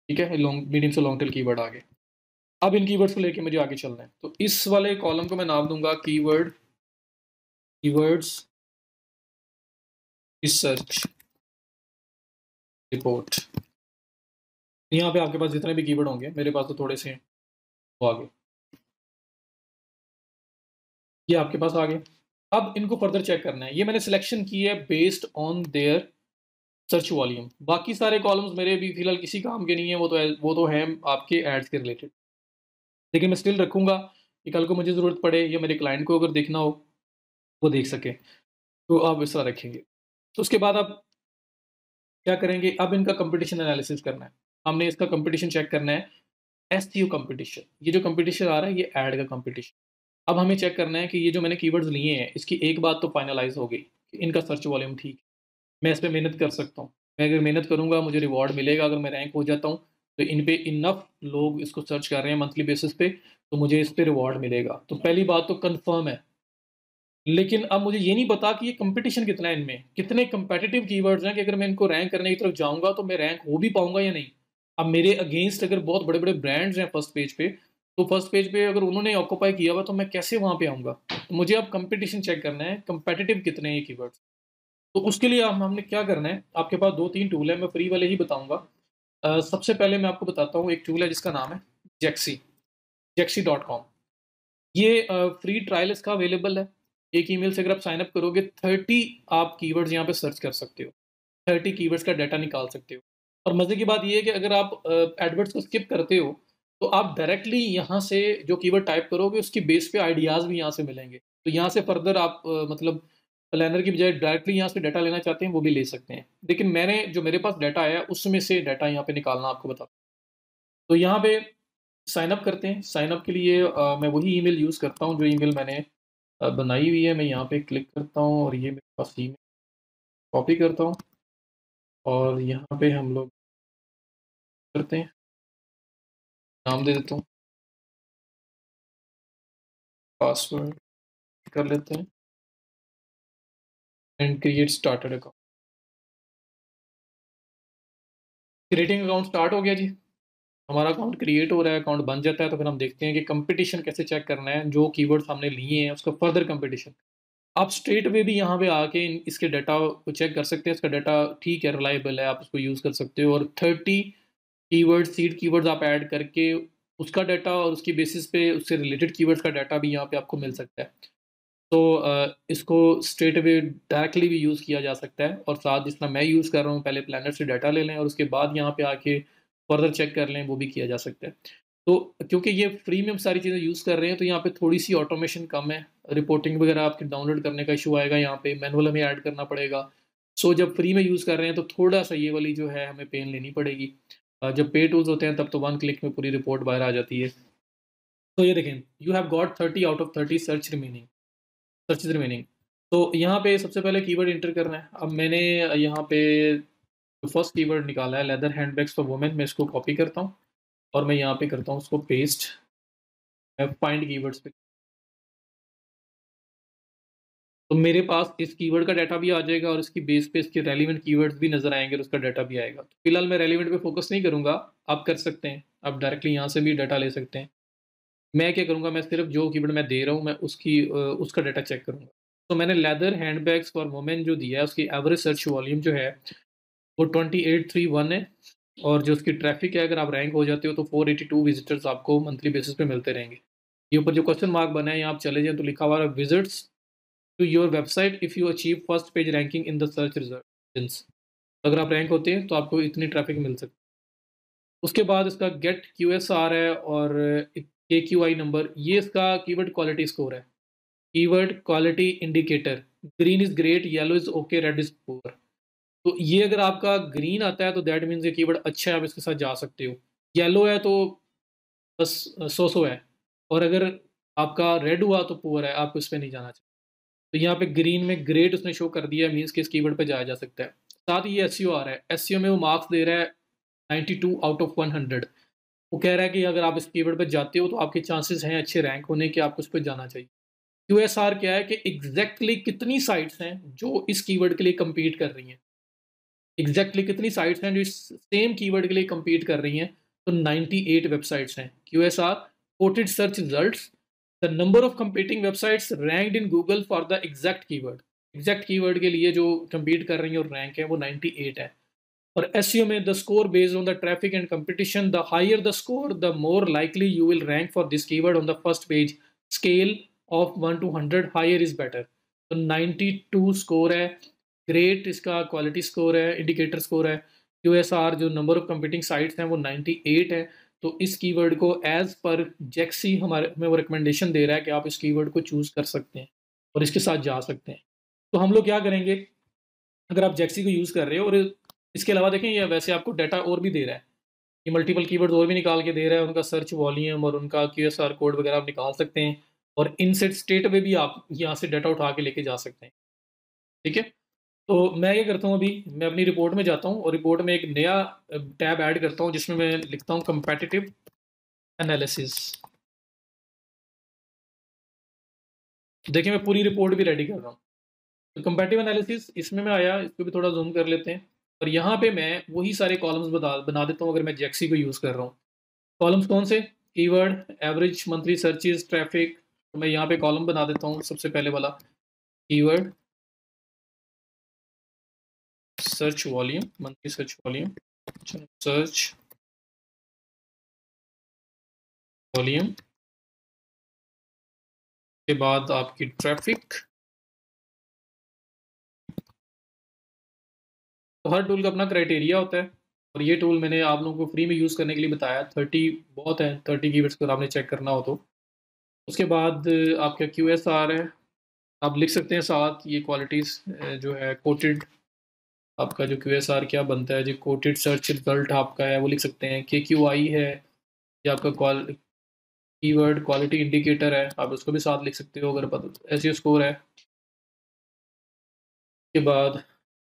ठीक है, लॉन्ग मीडियम से लॉन्ग टेल कीवर्ड आ गए। अब इन कीवर्ड्स को लेके मुझे आगे चलना है, तो इस वाले कॉलम को मैं नाम दूंगा कीवर्ड्स रिसर्च रिपोर्ट। यहाँ पे आपके पास जितने भी कीवर्ड होंगे, मेरे पास तो थोड़े से हैं, वो आगे, ये आपके पास आ गए। अब इनको फर्दर चेक करना है। ये मैंने सिलेक्शन की है based on their search volume. बाकी सारे कॉलम्स मेरे भी फिलहाल किसी काम के नहीं है, वो तो हैं आपके एड्स के रिलेटेड, लेकिन मैं स्टिल रखूंगा कि कल को मुझे ज़रूरत पड़े या मेरे क्लाइंट को अगर देखना हो वो देख सके, तो आप इस तरह रखेंगे। तो उसके बाद आप क्या करेंगे, अब इनका कंपटीशन एनालिसिस करना है। हमने इसका कंपटीशन चेक करना है, एसईओ कंपटीशन। ये जो कंपटीशन आ रहा है ये ऐड का कंपटीशन। अब हमें चेक करना है कि ये जो मैंने कीवर्ड्स लिए हैं इसकी एक बात तो फाइनलाइज हो गई कि इनका सर्च वॉल्यूम ठीक है, मैं इस पे मेहनत कर सकता हूँ। मैं अगर मेहनत करूँगा मुझे रिवॉर्ड मिलेगा, अगर मैं रैंक हो जाता हूँ तो इन पे इनफ लोग इसको सर्च कर रहे हैं मंथली बेसिस पे, तो मुझे इस पे रिवॉर्ड मिलेगा। तो पहली बात तो कन्फर्म है। लेकिन अब मुझे ये नहीं पता कि ये कंपटीशन कितना है, इनमें कितने कंपेटिटिव कीवर्ड्स हैं कि अगर मैं इनको रैंक करने की तरफ जाऊँगा तो मैं रैंक हो भी पाऊँगा या नहीं। अब मेरे अगेंस्ट अगर बहुत बड़े-बड़े ब्रांड्स हैं फर्स्ट पेज पे, तो फर्स्ट पेज पे अगर उन्होंने ऑक्यूपाई किया हुआ तो मैं कैसे वहाँ पे आऊँगा? तो मुझे अब कंपटीशन चेक करना है, कंपेटिटिव कितने हैं ये कीवर्ड्स। तो उसके लिए हम हमने क्या करना है, आपके पास 2-3 टूल है, मैं फ्री वाले ही बताऊँगा। सबसे पहले मैं आपको बताता हूँ, एक टूल है जिसका नाम है जेक्सी, जेक्सी.com। ये फ्री ट्रायल इसका अवेलेबल है। एक ईमेल से अगर आप साइन अप करोगे 30 आप कीवर्ड्स यहाँ पे सर्च कर सकते हो। 30 कीवर्ड्स का डाटा निकाल सकते हो। और मज़े की बात ये है कि अगर आप एडवर्ड्स को स्किप करते हो, तो आप डायरेक्टली यहाँ से जो कीवर्ड टाइप करोगे उसकी बेस पे आइडियाज़ भी यहाँ से मिलेंगे। तो यहाँ से फर्दर आप मतलब प्लानर की बजाय डायरेक्टली यहाँ से डाटा लेना चाहते हैं वो भी ले सकते हैं। लेकिन मैंने जो मेरे पास डाटा आया उसमें से डाटा यहाँ पे निकालना आपको बता, तो यहाँ पे साइन अप करते हैं। साइन अप के लिए मैं वही ईमेल यूज़ करता हूँ जो ईमेल मैंने बनाई हुई है। मैं यहाँ पे क्लिक करता हूँ और ये मेरे पास ईमेल कॉपी करता हूँ और यहाँ पे हम लोग करते हैं, नाम दे देता हूँ, पासवर्ड कर लेते हैं and create started account. Creating account start हो गया जी। हमारा अकाउंट क्रिएट हो रहा है, अकाउंट बन जाता है तो फिर हम देखते हैं कि कंपटीशन कैसे चेक करना है, जो कीवर्ड्स हमने लिए हैं उसका फर्दर कंपटीशन। आप स्ट्रेट वे भी यहाँ पे आके इसके डाटा को चेक कर सकते हैं। इसका डाटा ठीक है, रिलायबल है, आप उसको यूज़ कर सकते हो। और 30 कीवर्ड्स, सीड कीवर्ड्स आप ऐड करके उसका डाटा और उसकी बेसिस पे उससे रिलेटेड कीवर्ड्स का डाटा भी यहाँ पे आपको मिल सकता है। तो इसको स्ट्रेट अवे डायरेक्टली भी यूज़ किया जा सकता है और साथ जितना मैं यूज़ कर रहा हूँ पहले प्लानर से डाटा ले लें और उसके बाद यहाँ पे आके फर्दर चेक कर लें, वो भी किया जा सकता है। तो क्योंकि ये फ्री में हम सारी चीज़ें यूज़ कर रहे हैं तो यहाँ पे थोड़ी-सी ऑटोमेशन कम है। रिपोर्टिंग वगैरह आपके डाउनलोड करने का इश्यू आएगा, यहाँ पे मैनुअल हमें ऐड करना पड़ेगा। सो जब फ्री में यूज़ कर रहे हैं तो थोड़ा-सा ये वाली जो है हमें पेन लेनी पड़ेगी। जब पेड टूल्स होते हैं तब तो 1 क्लिक में पूरी रिपोर्ट बाहर आ जाती है। तो ये देखें, you have got 30 out of 30 searches remaining. तो यहाँ पे सबसे पहले कीवर्ड एंटर करना है। अब मैंने यहाँ पे जो फर्स्ट कीवर्ड निकाला है लेदर हैंडबैग्स फॉर वुमेन, मैं इसको कॉपी करता हूँ और मैं यहाँ पे करता हूँ उसको पेस्ट। मैं फाइंड कीवर्ड्स पे, तो मेरे पास इस कीवर्ड का डाटा भी आ जाएगा और इसकी बेस पे इसके रेलेवेंट कीवर्ड्स भी नज़र आएँगे और उसका डाटा भी आएगा। तो फिलहाल मैं रेलेवेंट पे फोकस नहीं करूँगा, आप कर सकते हैं। आप डायरेक्टली यहाँ से भी डाटा ले सकते हैं। मैं क्या करूँगा, मैं सिर्फ़ जो कीवर्ड मैं दे रहा हूँ मैं उसका डाटा चेक करूँगा। तो मैंने लेदर हैंडबैग्स फॉर वुमेन जो दिया है उसकी एवरेज सर्च वॉल्यूम जो है वो 2831 है और जो उसकी ट्रैफ़िक है अगर आप रैंक हो जाते हो तो 482 विज़िटर्स आपको मंथली बेसिस पे मिलते रहेंगे। ये ऊपर जो क्वेश्चन मार्क बना है यहाँ आप चले जाएँ तो लिखा हुआ है visits to your website if you achieve first page ranking in the search results. अगर आप रैंक होते हैं तो आपको इतनी ट्रैफ़िक मिल सकती है। उसके बाद इसका गेट क्यूएसआर है और केक्यूआई नंबर, ये इसका कीवर्ड क्वालिटी स्कोर है। Keyword quality indicator, green is great, yellow is okay, red is poor. तो ये अगर आपका ग्रीन आता है तो दैट मीन्स ये कीवर्ड अच्छा है, आप इसके साथ जा सकते हो। येलो है तो बस सो-सो है और अगर आपका रेड हुआ तो पुअर है, आपको इस पे नहीं जाना चाहिए। तो यहाँ पे ग्रीन में ग्रेट उसने शो कर दिया, मीन्स कि इस कीवर्ड पे जाया जा सकता है। साथ ही ये एसईओ आ रहा है, एसईओ में वो मार्क्स दे रहा है 92 आउट ऑफ 100। वो कह रहा है कि अगर आप इस कीवर्ड पे जाते हो तो आपके चांसेस हैं अच्छे रैंक होने के, आपको उस पे जाना चाहिए। क्यूएसआर क्या है कि एग्ज़ैक्टली कितनी साइट्स हैं जो इस कीवर्ड के लिए कम्पीट कर रही हैं। एग्जैक्टली कितनी साइट्स हैं जो इस सेम कीवर्ड के लिए compete कर रही हैं? तो 98 वेबसाइट्स हैं। QSR quoted search results, the number of competing websites ranked in Google for the exact keyword. Exact keyword के लिए जो compete कर रही हैं और रैंक है वो 98 है। और SEO में the score based on the traffic and competition, the higher the score, the more likely you will rank for this keyword on the first page. Scale of 1 to 100, higher is better. तो 92 score है, great इसका quality score है, indicator score है। QSR जो number of competing sites हैं वो 98 है। तो इस कीवर्ड को एज पर जेक्सी हमारे हमें वो रिकमेंडेशन दे रहा है कि आप इस कीवर्ड को चूज़ कर सकते हैं और इसके साथ जा सकते हैं। तो हम लोग क्या करेंगे, अगर आप जेक्सी को यूज़ कर रहे हो और इसके अलावा देखें ये वैसे आपको डाटा और भी दे रहा है, ये मल्टीपल कीवर्ड्स और भी निकाल के दे रहा है, उनका सर्च वॉल्यूम और उनका QSR कोड वगैरह आप निकाल सकते हैं और इनसेट स्टेट में भी आप यहाँ से डाटा उठा के लेके जा सकते हैं। ठीक है? तो मैं ये करता हूँ, अभी मैं अपनी रिपोर्ट में जाता हूँ और रिपोर्ट में एक नया टैब ऐड करता हूँ जिसमें मैं लिखता हूँ कम्पेटिटिव एनालिसिस। देखिए मैं पूरी रिपोर्ट भी रेडी कर रहा हूँ। तो कम्पेटिटिव एनालिसिस इसमें मैं आया, इसको भी थोड़ा जूम कर लेते हैं और यहाँ पे मैं वही सारे कॉलम्स बना देता हूँ अगर मैं जेक्सी को यूज़ कर रहा हूँ। कॉलम्स कौन से? Keyword, average monthly searches, traffic. तो मैं यहाँ पे कॉलम बना देता हूँ, सबसे पहले वाला keyword, search volume, monthly search volume, search volume के बाद आपकी ट्रैफिक। तो हर टूल का अपना क्राइटेरिया होता है और ये टूल मैंने आप लोगों को फ्री में यूज़ करने के लिए बताया। 30 बहुत है, 30 कीवर्ड्स अगर आपने चेक करना हो तो। उसके बाद आपका QSR है, आप लिख सकते हैं साथ ये क्वालिटीज़ जो है कोटेड, आपका जो QSR क्या बनता है, जो कोटेड सर्च रिजल्ट आपका है वो लिख सकते हैं। KQI है, ये आपका कीवर्ड क्वालिटी इंडिकेटर है, आप उसको भी साथ लिख सकते हो अगर पता। SEO स्कोर है, के बाद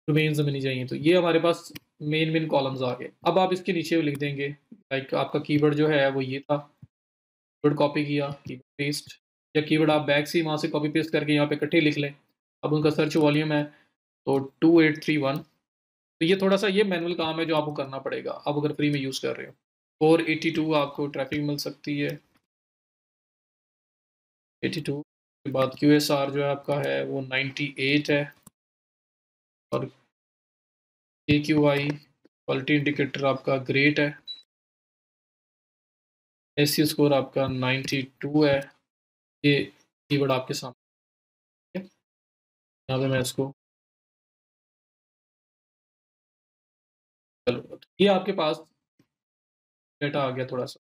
डोमेन्स हमें नहीं चाहिए। तो ये हमारे पास मेन कॉलम्स आ गए। अब आप इसके नीचे लिख देंगे लाइक आपका कीवर्ड जो है वो ये था, कीवर्ड कॉपी किया, कीवर्ड पेस्ट, या कीवर्ड आप बैक से वहाँ से कॉपी पेस्ट करके यहाँ पे इकट्ठे लिख लें। अब उनका सर्च वॉल्यूम है तो 2831। तो ये थोड़ा सा ये मैनुअल काम है जो आपको करना पड़ेगा आप अगर फ्री में यूज़ कर रहे हो। 482 आपको ट्रैफिक मिल सकती है, 82 के बाद QSR जो है आपका है वो 98 है और KQI क्वालिटी इंडिकेटर आपका ग्रेट है, SEO स्कोर आपका 92 है। ये कीवर्ड आपके सामने है। यहाँ पे मैं इसको, चलो ये आपके पास डेटा आ गया थोड़ा सा।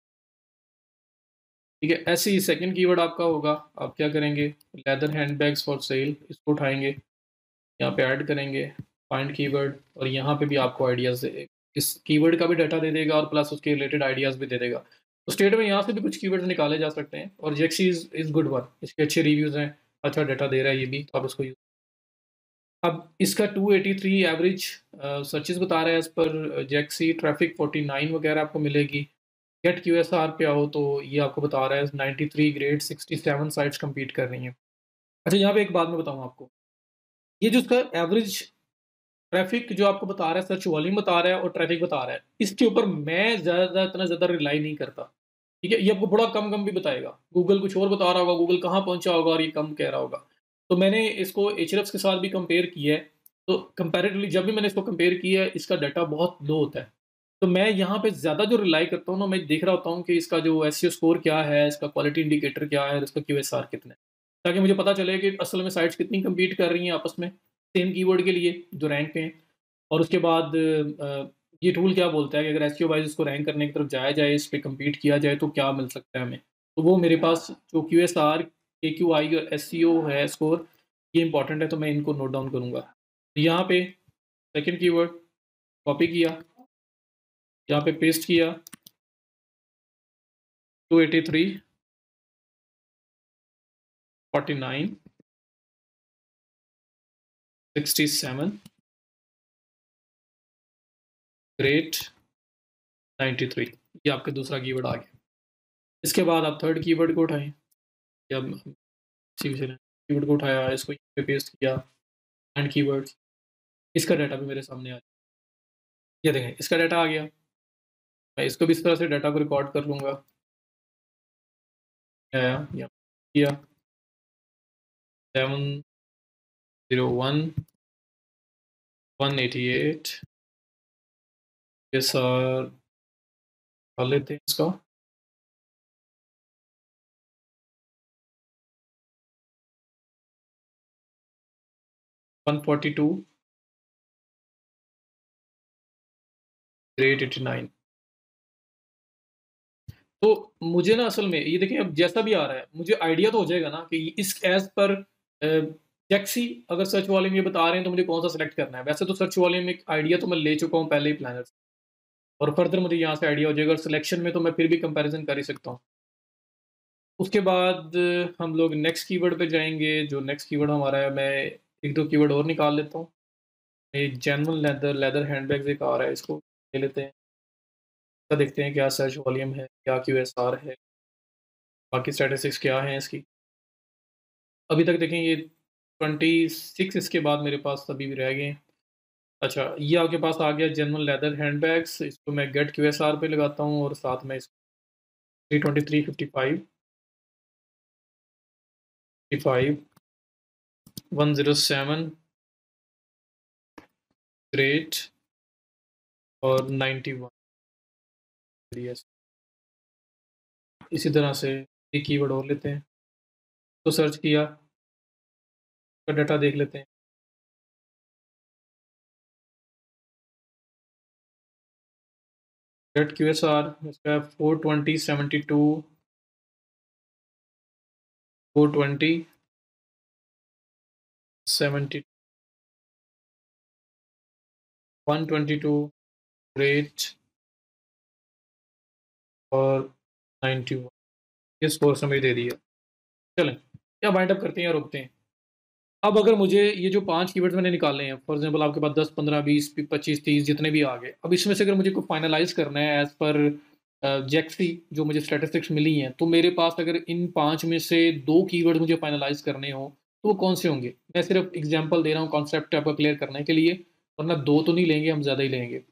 ठीक है, ऐसे ही सेकंड कीवर्ड आपका होगा, आप क्या करेंगे, लेदर हैंडबैग्स फॉर सेल, इसको उठाएंगे, यहाँ पे ऐड करेंगे फाइंड कीवर्ड और यहाँ पे भी आपको आइडियाज़ दे, इस कीवर्ड का भी डाटा दे देगा और प्लस उसके रिलेटेड आइडियाज़ भी दे देगा। तो स्टेट में यहाँ से भी कुछ कीवर्ड्स निकाले जा सकते हैं और जेक्सी इज़ गुड वन, इसके अच्छे रिव्यूज़ हैं, अच्छा डाटा दे रहा है ये भी, तो आप इसको यूज़। अब इसका 283 एवरेज सर्चेस बता रहा है एज़ पर जेक्सी, ट्रैफिक 49 वगैरह आपको मिलेगी। गेट QSR पे आओ तो ये आपको बता रहा है 93 ग्रेड 67 साइट्स कम्पीट कर रही हैं। अच्छा यहाँ पे एक बात मैं बताऊँ आपको, ये जो इसका एवरेज ट्रैफिक जो आपको बता रहा है, सर्च वॉल्यूम बता रहा है और ट्रैफिक बता रहा है, इसके ऊपर मैं इतना ज़्यादा रिलाई नहीं करता। ठीक है, ये आपको बड़ा कम भी बताएगा, गूगल कुछ और बता रहा होगा, गूगल कहाँ पहुँचा होगा और ये कम कह रहा होगा। तो मैंने इसको Ahrefs के साथ भी कंपेयर किया है, तो कंपैरेटिवली जब भी मैंने इसको कंपेयर किया है, इसका डाटा बहुत लो होता है। तो मैं यहाँ पे ज़्यादा जो रिलाई करता हूँ ना, मैं देख रहा होता हूँ कि इसका जो SEO स्कोर क्या है, इसका क्वालिटी इंडिकेटर क्या है और इसका QSR कितना है। ताकि मुझे पता चले कि असल में साइट्स कितनी कम्पीट कर रही हैं आपस में, सेम कीवर्ड के लिए जो रैंक पे हैं। और उसके बाद ये टूल क्या बोलता है कि अगर एसईओ वाइज़ इसको रैंक करने की तरफ जाया जाए, इस पे कम्पीट किया जाए तो क्या मिल सकता है हमें? तो वो मेरे पास जो QSR, KQI और एसईओ है स्कोर, ये इम्पोर्टेंट है तो मैं इनको नोट डाउन करूँगा। तो यहाँ पे सेकंड कीवर्ड कॉपी किया, यहाँ पे पेस्ट किया, 283, 49, 67, ग्रेट, 93, ये आपका दूसरा कीवर्ड आ गया। इसके बाद आप थर्ड कीवर्ड को उठाएँ, या कीवर्ड को उठाया, इसको यहाँ पे पेस्ट किया, एंड कीवर्ड्स, इसका डाटा भी मेरे सामने आ ये देखें इसका डाटा आ गया। मैं इसको भी इस तरह से डाटा को रिकॉर्ड कर लूँगा। आया या किया 701 188 ये सर कर लेते हैं इसका। One forty two great 89। तो मुझे ना असल में ये देखिए अब जैसा भी आ रहा है मुझे आइडिया तो हो जाएगा ना कि इस एज पर जैक्सी अगर सर्च वॉल्यूम ये बता रहे हैं तो मुझे कौन सा सेलेक्ट करना है। वैसे तो सर्च वॉल्यूम एक आइडिया तो मैं ले चुका हूँ पहले ही प्लानर से, और फर्दर मुझे यहाँ से आइडिया हो जाएगा, और सिलेक्शन में तो मैं फिर भी कंपैरिजन कर ही सकता हूँ। उसके बाद हम लोग नेक्स्ट कीवर्ड पे जाएंगे। जो नेक्स्ट कीवर्ड हमारा है, मैं एक दो कीवर्ड और निकाल लेता हूँ। ये जेन्युइन लेदर लेदर हैंडबैग्स एक आ रहा है, इसको ले लेते हैं। तो देखते हैं क्या सर्च वॉल्यूम है, क्या QSR है, बाकी स्टैटिस्टिक्स क्या हैं इसकी। अभी तक देखें ये 26 इसके बाद मेरे पास अभी भी रह गए हैं। अच्छा ये आपके पास आ गया जेन्युइन लेदर हैंडबैग्स, इसको मैं गेट QSR पे लगाता हूँ और साथ में इसको 323 55 55 107 ग्रेट और 91। यस, इसी तरह से एक कीवर्ड और लेते हैं, तो सर्च किया, तो डाटा देख लेते हैं। गेट QSR इसका 420 72 420 70 122 ग्रेट और 91। ये स्कोर समझ दे दिया। चलें क्या बाइंड अप करते हैं या रोकते हैं। अब अगर मुझे ये जो 5 कीवर्ड्स मैंने निकाले हैं, फॉर एग्जांपल आपके पास 10 15 20 25 30 जितने भी आ गए, अब इसमें से अगर मुझे कोई फाइनलाइज करना है एज पर जेक्सी जो मुझे स्टैटिस्टिक्स मिली हैं, तो मेरे पास अगर इन 5 में से 2 कीवर्ड मुझे फाइनलाइज करने हो तो वो कौन से होंगे। मैं सिर्फ एग्जांपल दे रहा हूँ कॉन्सेप्ट आपका क्लियर करने के लिए, वरना 2 तो नहीं लेंगे, हम ज़्यादा ही लेंगे।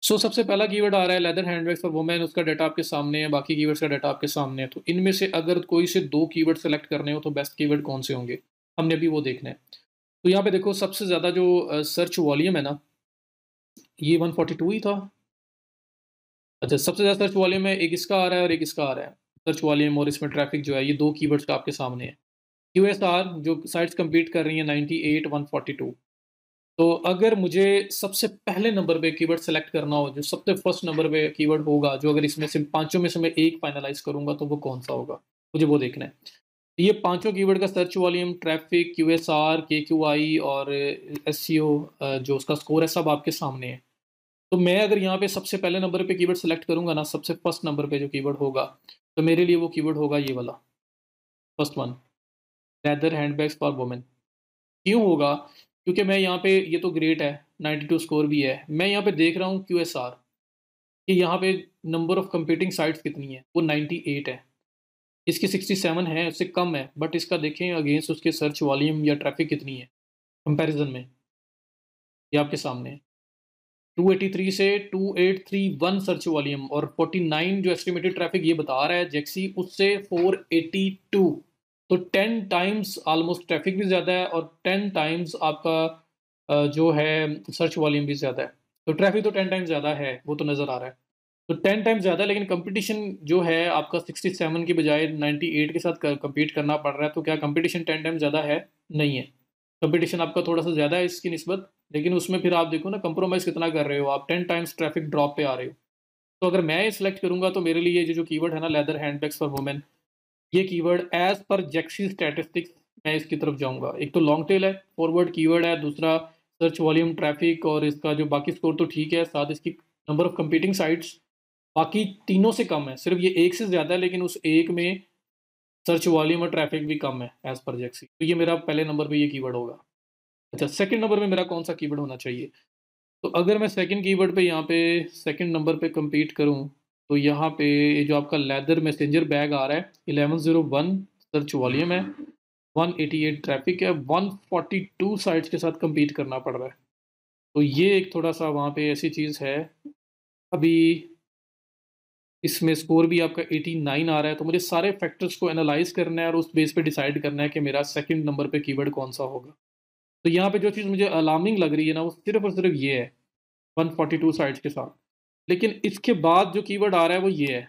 सो सबसे पहला कीवर्ड आ रहा है लेदर हैंडबैग्स फॉर वुमेन, उसका डाटा आपके सामने है, बाकी कीवर्ड्स का डाटा आपके सामने है। तो इनमें से अगर कोई से 2 कीवर्ड सेलेक्ट करने हो तो बेस्ट कीवर्ड कौन से होंगे, हमने अभी वो देखना है। तो यहाँ पे देखो सबसे ज़्यादा जो सर्च वॉल्यूम है ना, ये 142 ही था। अच्छा सबसे ज़्यादा सर्च वॉल्यूम है, एक इसका आ रहा है और एक इसका आ रहा है। सर्च वॉल्यूम और इसमें ट्रैफिक जो है, ये 2 कीवर्ड्स का आपके सामने है। QSR जो साइट्स कम्पीट कर रही हैं 98 142। तो अगर मुझे सबसे पहले नंबर पे कीवर्ड सेलेक्ट करना हो, जो सबसे फर्स्ट नंबर पे कीवर्ड होगा, जो अगर इसमें से पाँचों में से मैं एक फाइनलाइज़ करूँगा तो वो कौन-सा होगा? मुझे वो देखना है। ये पाँचों कीवर्ड का search volume, traffic, QSR, KQI और SEO जो उसका स्कोर है, सब आपके सामने है। तो मैं अगर यहाँ पे सबसे पहले नंबर पे कीवर्ड सेलेक्ट करूँगा ना, सबसे फर्स्ट नंबर पे जो कीवर्ड होगा, तो मेरे लिए वो कीवर्ड होगा ये वाला, first one, leather handbags for women. क्यों होगा? क्योंकि मैं यहाँ पे, ये तो ग्रेट है, 92 स्कोर भी है। मैं यहाँ पे देख रहा हूँ QSR कि यहाँ पे नंबर ऑफ कंपीटिंग साइट्स कितनी है, वो 98 है। इसकी 67 है, उससे कम है, बट इसका देखें अगेंस्ट उसके सर्च वॉल्यूम या ट्रैफिक कितनी है कंपैरिजन में, ये आपके सामने है। 283 से 2831 सर्च वॉल्यूम और 49 जो एस्टिमेटेड ट्रैफिक ये बता रहा है जेक्सी, उससे 482। तो 10 टाइम्स ऑलमोस्ट ट्रैफिक भी ज़्यादा है और 10 टाइम्स आपका जो है सर्च वॉल्यूम भी ज़्यादा है। तो ट्रैफिक तो 10 टाइम्स ज़्यादा है, वो तो नज़र आ रहा है। तो 10 टाइम्स ज़्यादा है, लेकिन कंपटीशन जो है आपका 67 की बजाय 98 के साथ कम्पीट करना पड़ रहा है। तो क्या कंपटीशन 10 टाइम्स ज़्यादा है? नहीं है। कंपटीशन आपका थोड़ा-सा ज़्यादा है इसकी निस्बत, लेकिन उसमें फिर आप देखो ना कंप्रोमाइज़ कितना कर रहे हो आप, 10 टाइम्स ट्रैफिक ड्रॉप पे आ रहे हो। तो अगर मैं ये सिलेक्ट करूँगा तो मेरे लिए ये जो कीवर्ड है ना, लेदर हैंडबैग्स फॉर वुमेन, ये कीवर्ड एज़ पर जेक्सी स्टैटिस्टिक्स मैं इसकी तरफ जाऊँगा। एक तो लॉन्ग टेल है, फॉरवर्ड कीवर्ड है, दूसरा सर्च वॉल्यूम, ट्रैफिक और इसका जो बाकी स्कोर तो ठीक है, साथ इसकी नंबर ऑफ कंपीटिंग साइट्स बाकी तीनों से कम है, सिर्फ ये एक से ज़्यादा है, लेकिन उस एक में सर्च वॉल्यूम और ट्रैफिक भी कम है एज़ पर जेक्सी। तो ये मेरा पहले नंबर पे ये कीवर्ड होगा। अच्छा सेकंड नंबर पे मेरा कौन-सा कीवर्ड होना चाहिए? तो अगर मैं सेकंड कीवर्ड पे यहाँ पे सेकंड नंबर पे compete करूँ, तो यहाँ पे ये जो आपका लेदर मैसेंजर बैग आ रहा है, 1101 सर्च वॉल्यूम है, 188 ट्रैफिक है, 142 साइट्स के साथ compete करना पड़ रहा है। तो ये एक थोड़ा-सा वहाँ पे ऐसी चीज़ है। अभी इसमें स्कोर भी आपका 89 आ रहा है, तो मुझे सारे फैक्टर्स को एनालाइज़ करना है और उस बेस पे डिसाइड करना है कि मेरा सेकंड नंबर पे कीवर्ड कौन-सा होगा। तो यहाँ पे जो चीज़ मुझे अलार्मिंग लग रही है ना, वो सिर्फ़ और सिर्फ़ ये है, 142 साइट्स के साथ। लेकिन इसके बाद जो कीवर्ड आ रहा है वो ये है,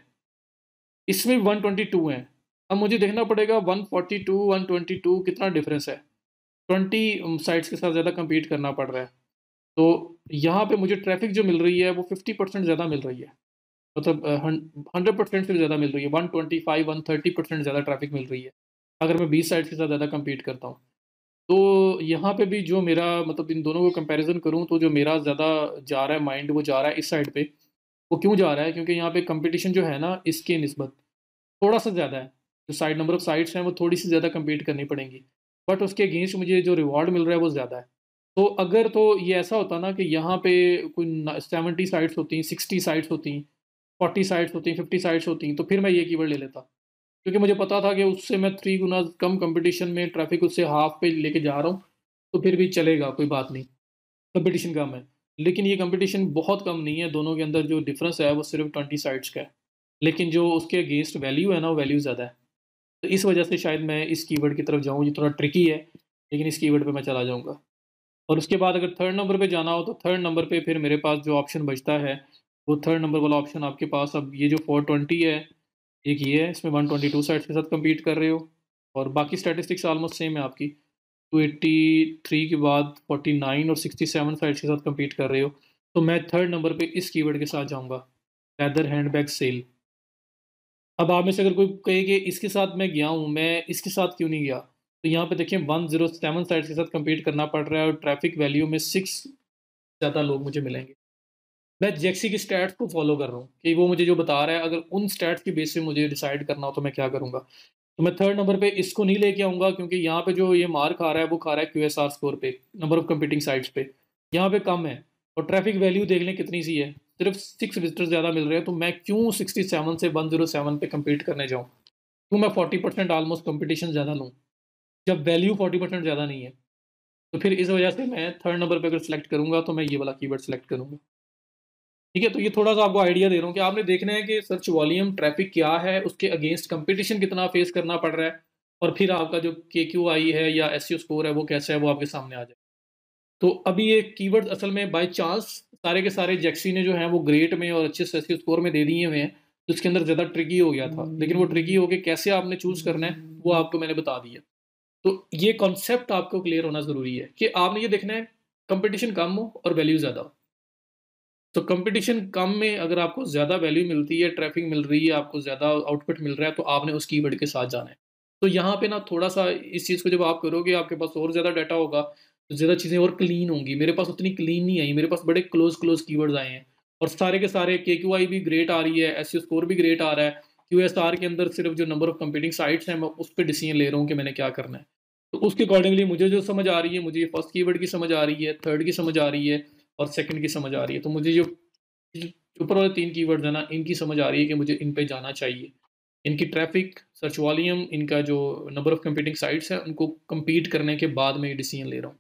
इसमें 122 हैं। अब मुझे देखना पड़ेगा 142, 122 कितना डिफ़रेंस है। 20 साइट्स के साथ ज़्यादा कम्पीट करना पड़ रहा है। तो यहाँ पे मुझे ट्रैफ़िक जो मिल रही है वो 50% ज़्यादा मिल रही है। मतलब 100% से ज़्यादा मिल रही है, 125, 130% ज़्यादा ट्रैफ़िक मिल रही है, अगर मैं 20 साइट्स के साथ ज़्यादा कम्पीट करता हूँ। तो यहाँ पे भी जो मेरा मतलब इन दोनों को कंपैरिज़न करूँ तो जो मेरा ज़्यादा जा रहा है माइंड वो जा रहा है इस साइड पे। वो क्यों जा रहा है? क्योंकि यहाँ पे कॉम्पिटिशन जो है ना इसके निस्बत थोड़ा-सा ज़्यादा है। जो साइड नंबर ऑफ साइट्स हैं वो थोड़ी-सी ज़्यादा कम्पीट करनी पड़ेंगी। बट उसके अगेंस्ट मुझे जो रिवार्ड मिल रहा है वो ज़्यादा है। तो अगर तो ये ऐसा होता ना कि यहाँ पे कोई न 70 साइट्स होती, 60 साइट्स होती, 40 साइट्स होती, 50 साइट्स होती, तो फिर मैं ये कीवर्ड ले लेता। क्योंकि मुझे पता था कि उससे मैं 3 गुना कम कॉम्पिटिशन में ट्रैफ़िक उससे हाफ़ पे लेके जा रहा हूँ, तो फिर भी चलेगा, कोई बात नहीं। कॉम्पिटिशन कम है। लेकिन ये कॉम्पिटिशन बहुत कम नहीं है, दोनों के अंदर जो डिफ़रेंस है वो सिर्फ़ 20 साइट्स का है। लेकिन जो उसके अगेंस्ट वैल्यू है ना, वो वैल्यू ज़्यादा है। तो इस वजह से शायद मैं इस कीवर्ड की तरफ जाऊँ, ये थोड़ा ट्रिकी है, लेकिन इस कीवर्ड पे मैं चला जाऊँगा। और उसके बाद अगर थर्ड नंबर पे जाना हो, तो थर्ड नंबर पे फिर मेरे पास जो ऑप्शन बचता है, वो थर्ड नंबर वाला ऑप्शन आपके पास अब ये जो 420 है, एक ये है, इसमें 122 साइट्स के साथ कम्पीट कर रहे हो और बाकी स्टैटिस्टिक्स ऑलमोस्ट सेम है आपकी। 283 के बाद 49 और 67 साइट्स के साथ कम्पीट कर रहे हो। तो मैं थर्ड नंबर पे इस कीवर्ड के साथ जाऊँगा, लेदर हैंडबैग सेल। अब आप में से अगर कोई कहे कि इसके साथ मैं गया हूँ, मैं इसके साथ क्यों नहीं गया? तो यहाँ पे देखिए 107 साइट्स के साथ कम्पीट करना पड़ रहा है और ट्रैफ़िक वैल्यू में 6 ज़्यादा लोग मुझे मिलेंगे। मैं जेक्सी की स्टैट्स को फ़ॉलो कर रहा हूँ कि वो मुझे जो बता रहा है, अगर उन स्टैट्स के बेस पे मुझे डिसाइड करना हो तो मैं क्या करूँगा? तो मैं थर्ड नंबर पे इसको नहीं लेके आऊँगा क्योंकि यहाँ पे जो ये मार खा रहा है, वो खा रहा है क्यूएसआर स्कोर पे, नंबर ऑफ कंपीटिंग साइट्स पे। यहाँ पे कम है और ट्रैफ़िक वैल्यू देख लें कितनी-सी है, सिर्फ़ 6 विज़िटर्स ज़्यादा मिल रहे हैं, तो मैं क्यों 67 से 107 पे कम्पीट करने जाऊँ? क्यों मैं 40% ऑलमोस्ट कॉम्पिटिशन ज़्यादा लूँ, जब वैल्यू 40% ज़्यादा नहीं है। तो फिर इस वजह से मैं थर्ड नंबर पे अगर सेलेक्ट करूँगा, तो मैं ये वाला कीवर्ड सेलेक्ट करूँगा। ठीक है, तो ये थोड़ा-सा आपको आइडिया दे रहा हूँ कि आपने देखना है कि सर्च वॉल्यूम ट्रैफ़िक क्या है, उसके अगेंस्ट कॉम्पिटिशन कितना फेस करना पड़ रहा है और फिर आपका जो केक्यूआई है या एसईओ स्कोर है, वो कैसा है, वो आपके सामने आ जाए। तो अभी ये कीवर्ड्स असल में बाय चांस सारे के सारे जेक्सी ने जो हैं वो ग्रेट में और अच्छे से एसईओ स्कोर में दे दिए हुए हैं, तो इसके अंदर ज़्यादा ट्रिकी हो गया था। लेकिन वो ट्रिकी हो के कैसे आपने चूज़ करना है, वो आपको मैंने बता दिया। तो ये कॉन्सेप्ट आपको क्लियर होना ज़रूरी है कि आपने ये देखना है, कॉम्पिटिशन कम हो और वैल्यू ज़्यादा हो। तो कंपटीशन कम में अगर आपको ज़्यादा वैल्यू मिलती है, ट्रैफ़िक मिल रही है, आपको ज़्यादा आउटपुट मिल रहा है, तो आपने उस कीवर्ड के साथ जाना है। तो यहाँ पे ना थोड़ा-सा इस चीज़ को जब आप करोगे, आपके पास और ज़्यादा डाटा होगा, तो ज़्यादा चीज़ें और क्लीन होंगी। मेरे पास उतनी क्लीन नहीं आई, मेरे पास बड़े क्लोज़ कीवर्ड्स आए हैं और सारे के सारे केक्यूआई भी ग्रेट आ रही है, एसईओ स्कोर भी ग्रेट आ रहा है। क्यूएसआर के अंदर सिर्फ़ जो नंबर ऑफ कंपीटिंग साइट्स हैं, मैं उस पे डिसीज़न ले रहा हूँ कि मैंने क्या करना है। तो उसके अकॉर्डिंगली मुझे जो समझ आ रही है, मुझे ये फर्स्ट कीवर्ड की समझ आ रही है, थर्ड की समझ आ रही है और सेकंड की समझ आ रही है। तो मुझे जो जो ऊपर वाले 3 कीवर्ड्स हैं ना, इनकी समझ आ रही है कि मुझे इन पे जाना चाहिए। इनकी ट्रैफ़िक, सर्च वॉल्यूम, इनका जो नंबर ऑफ कंपीटिंग साइट्स हैं, उनको कंपीट करने के बाद मैं ये डिसीज़न ले रहा हूँ।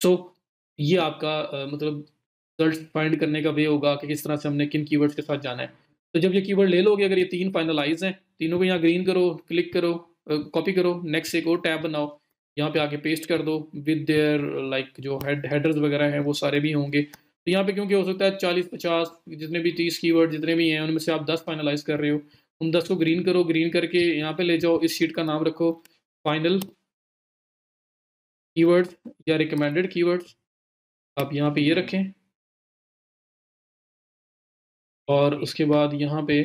सो ये आपका मतलब रिज़ल्ट फाइंड करने का वे होगा कि किस तरह से हमने किन कीवर्ड्स के साथ जाना है। तो जब ये कीवर्ड ले लोगे, अगर ये 3 फाइनलाइज़ हैं, तीनों को यहाँ ग्रीन करो, क्लिक करो, कॉपी करो, नेक्स्ट एक और टैब बनाओ, यहाँ पे आके पेस्ट कर दो विद देयर लाइक जो हेडर्स वगैरह हैं, वो सारे भी होंगे। तो यहाँ पे क्योंकि हो सकता है 40-50 जितने भी 30 कीवर्ड जितने भी हैं, उनमें से आप 10 फाइनलाइज़ कर रहे हो। उन 10 को ग्रीन करो, ग्रीन करके यहाँ पे ले जाओ, इस शीट का नाम रखो फाइनल कीवर्ड्स या रिकमेंडेड कीवर्ड्स। आप यहाँ पे ये रखें और उसके बाद यहाँ पे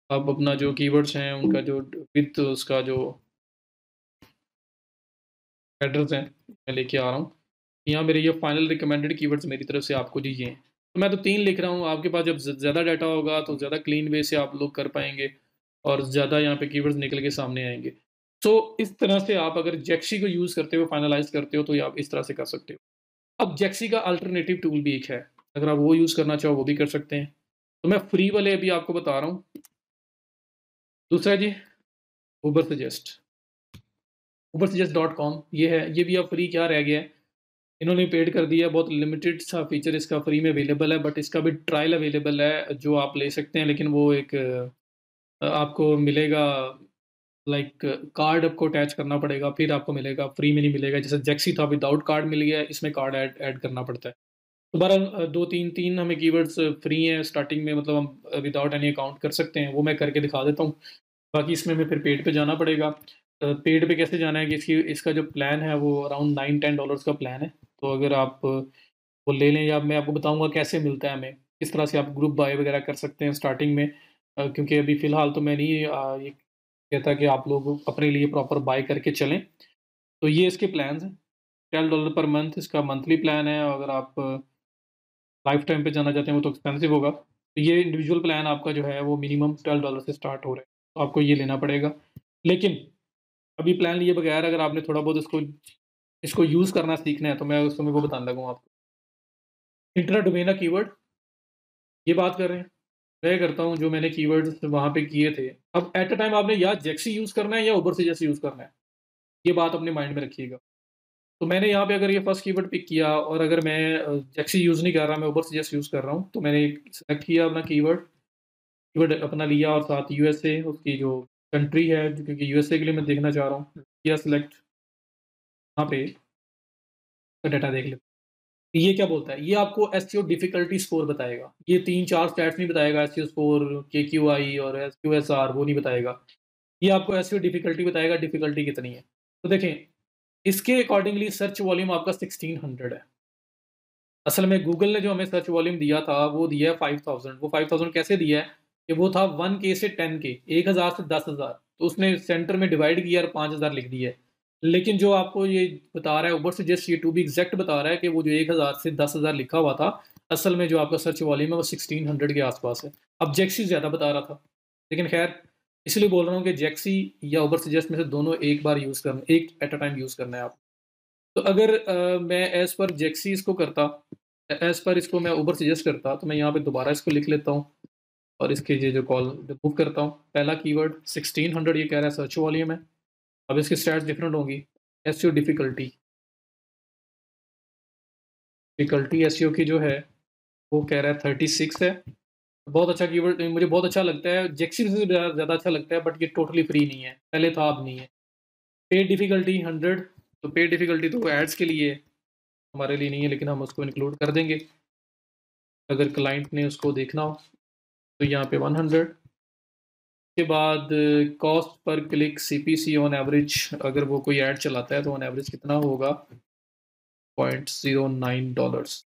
आप अपना जो कीवर्ड्स हैं, उनका जो विथ उसका जो हेडर्स हैं, मैं लेके आ रहा हूँ। यहाँ मेरे ये फाइनल रिकमेंडेड कीवर्ड्स मेरी तरफ से आपको चाहिए हैं। तो मैं तो 3 लिख रहा हूँ, आपके पास जब ज़्यादा डाटा होगा तो ज़्यादा क्लीन वे से आप लोग कर पाएँगे और ज़्यादा यहाँ पे कीवर्ड्स निकल के सामने आएँगे। सो इस तरह से आप अगर जेक्सी को यूज़ करते हो, फाइनलाइज़ करते हो, तो ये आप इस तरह से कर सकते हो। अब जेक्सी का अल्टरनेटिव टूल भी एक है, अगर आप वो यूज़ करना चाहो वो भी कर सकते हैं। तो मैं फ्री वाले अभी आपको बता रहा हूँ। दूसरा जी, उबर सजेस्ट। ubersuggestt.com ये है, ये भी अब फ्री क्या रह गया है, इन्होंने पेड कर दिया, बहुत लिमिटेड सा फीचर इसका फ्री में अवेलेबल है, बट इसका भी ट्रायल अवेलेबल है जो आप ले सकते हैं, लेकिन वो एक आपको मिलेगा लाइक कार्ड आपको अटैच करना पड़ेगा, फिर आपको मिलेगा, फ्री में नहीं मिलेगा। जैसे जेक्सी था विदाउट कार्ड मिल गया, इसमें कार्ड ऐड ऐड करना पड़ता है। तो बहरहाल 2-3 हमें कीवर्ड्स फ्री हैं स्टार्टिंग में, मतलब हम विदाउट एनी अकाउंट कर सकते हैं, वो मैं करके दिखा देता हूँ। बाकी इसमें हमें फिर पेड पे जाना पड़ेगा। पेड पे कैसे जाना है कि इसका जो प्लान है वो अराउंड $9-10 का प्लान है। तो अगर आप वो ले लें, या मैं आपको बताऊँगा कैसे मिलता है हमें, किस तरह से आप ग्रुप बाय वगैरह कर सकते हैं स्टार्टिंग में। क्योंकि अभी फ़िलहाल तो मैं नहीं ये कहता कि आप लोग अपने लिए प्रॉपर बाय करके चलें। तो ये इसके प्लान्स हैं, $12 पर मंथ इसका मंथली प्लान है। अगर आप लाइफ टाइम पे जाना चाहते हैं वो तो एक्सपेंसिव होगा। तो ये इंडिविजुअल प्लान आपका जो है वो मिनिमम $12 से स्टार्ट हो रहा है, तो आपको ये लेना पड़ेगा। लेकिन अभी प्लान लिए बगैर अगर आपने थोड़ा बहुत इसको इसको यूज़ करना सीखना है, तो मैं उसमें वो बताने लगा हूँ आपको। इंट्रा डोमेना कीवर्ड, ये बात कर रहे हैं। मैं करता हूँ जो मैंने कीवर्ड्स वहाँ पे किए थे। अब एट अ टाइम आपने या जेक्सी यूज़ करना है या उबरसजेस्ट यूज़ करना है, ये बात अपने माइंड में रखिएगा। तो मैंने यहाँ पे अगर ये फर्स्ट कीवर्ड पिक किया और अगर मैं जेक्सी यूज़ नहीं कर रहा, मैं उबरसजेस्ट यूज़ कर रहा हूँ, तो मैंने सेलेक्ट किया अपना कीवर्ड, कीवर्ड अपना लिया और साथ यूएसए उसकी जो कंट्री है, जो क्योंकि यूएसए के लिए मैं देखना चाह रहा हूँ, किया सिलेक्ट। यहाँ पे का डाटा देख लेते हैं। ये क्या बोलता है? ये आपको एसईओ डिफिकल्टी स्कोर बताएगा। ये 3-4 स्टैट्स नहीं बताएगा, एसईओ स्कोर, केक्यूआई और एसक्यूएसआर वो नहीं बताएगा। ये आपको एसईओ डिफिकल्टी बताएगा, डिफिकल्टी कितनी है। तो देखें, इसके अकॉर्डिंगली सर्च वॉल्यूम आपका 1600 है। असल में गूगल ने जो हमें सर्च वॉल्यूम दिया था, वो दिया है 5000। वो 5000 कैसे दिया है कि वो था 1K से 10K, 1000 से 10,000। तो उसने सेंटर में डिवाइड किया और 5000 लिख दिया है। लेकिन जो आपको ये बता रहा है ऊबर से, जस्ट ये टू बी एग्जैक्ट बता रहा है कि वो जो 1000 से 10,000 लिखा हुआ था, असल में जो आपका सर्च वॉल्यूम है वो 1600 के आसपास है। अब जेक्सी ज़्यादा बता रहा था, लेकिन खैर इसलिए बोल रहा हूँ कि जेक्सी या उबर सजेस्ट में से दोनों एक बार यूज़ करना, एक एट अ टाइम यूज़ करना है आप। तो अगर मैं एज़ पर जेक्सी इसको करता, एज़ पर इसको मैं उबर सजेस्ट करता, तो मैं यहाँ पे दोबारा इसको लिख लेता हूँ और इसके ये जो कॉल रिमूव करता हूँ। पहला कीवर्ड 1600 ये कह रहा है सर्च वॉल्यूम है। अब इसकी स्टैट्स डिफरेंट होंगी। एसईओ डिफ़िकल्टी, डिफ़िकल्टी एसईओ की जो है वो कह रहा है 36 है। बहुत अच्छा कीवर्ड मुझे बहुत अच्छा लगता है, जेक्सी से ज़्यादा अच्छा लगता है, बट ये टोटली फ्री नहीं है, पहले था अब नहीं है। पेड डिफ़िकल्टी 100, तो पेड डिफ़िकल्टी तो एड्स के लिए है, हमारे लिए नहीं है, लेकिन हम उसको इंक्लूड कर देंगे अगर क्लाइंट ने उसको देखना हो। तो यहाँ पे 100 के बाद cost per click CPC on average, अगर वो कोई ऐड चलाता है तो ऑन एवरेज कितना होगा, $0.09।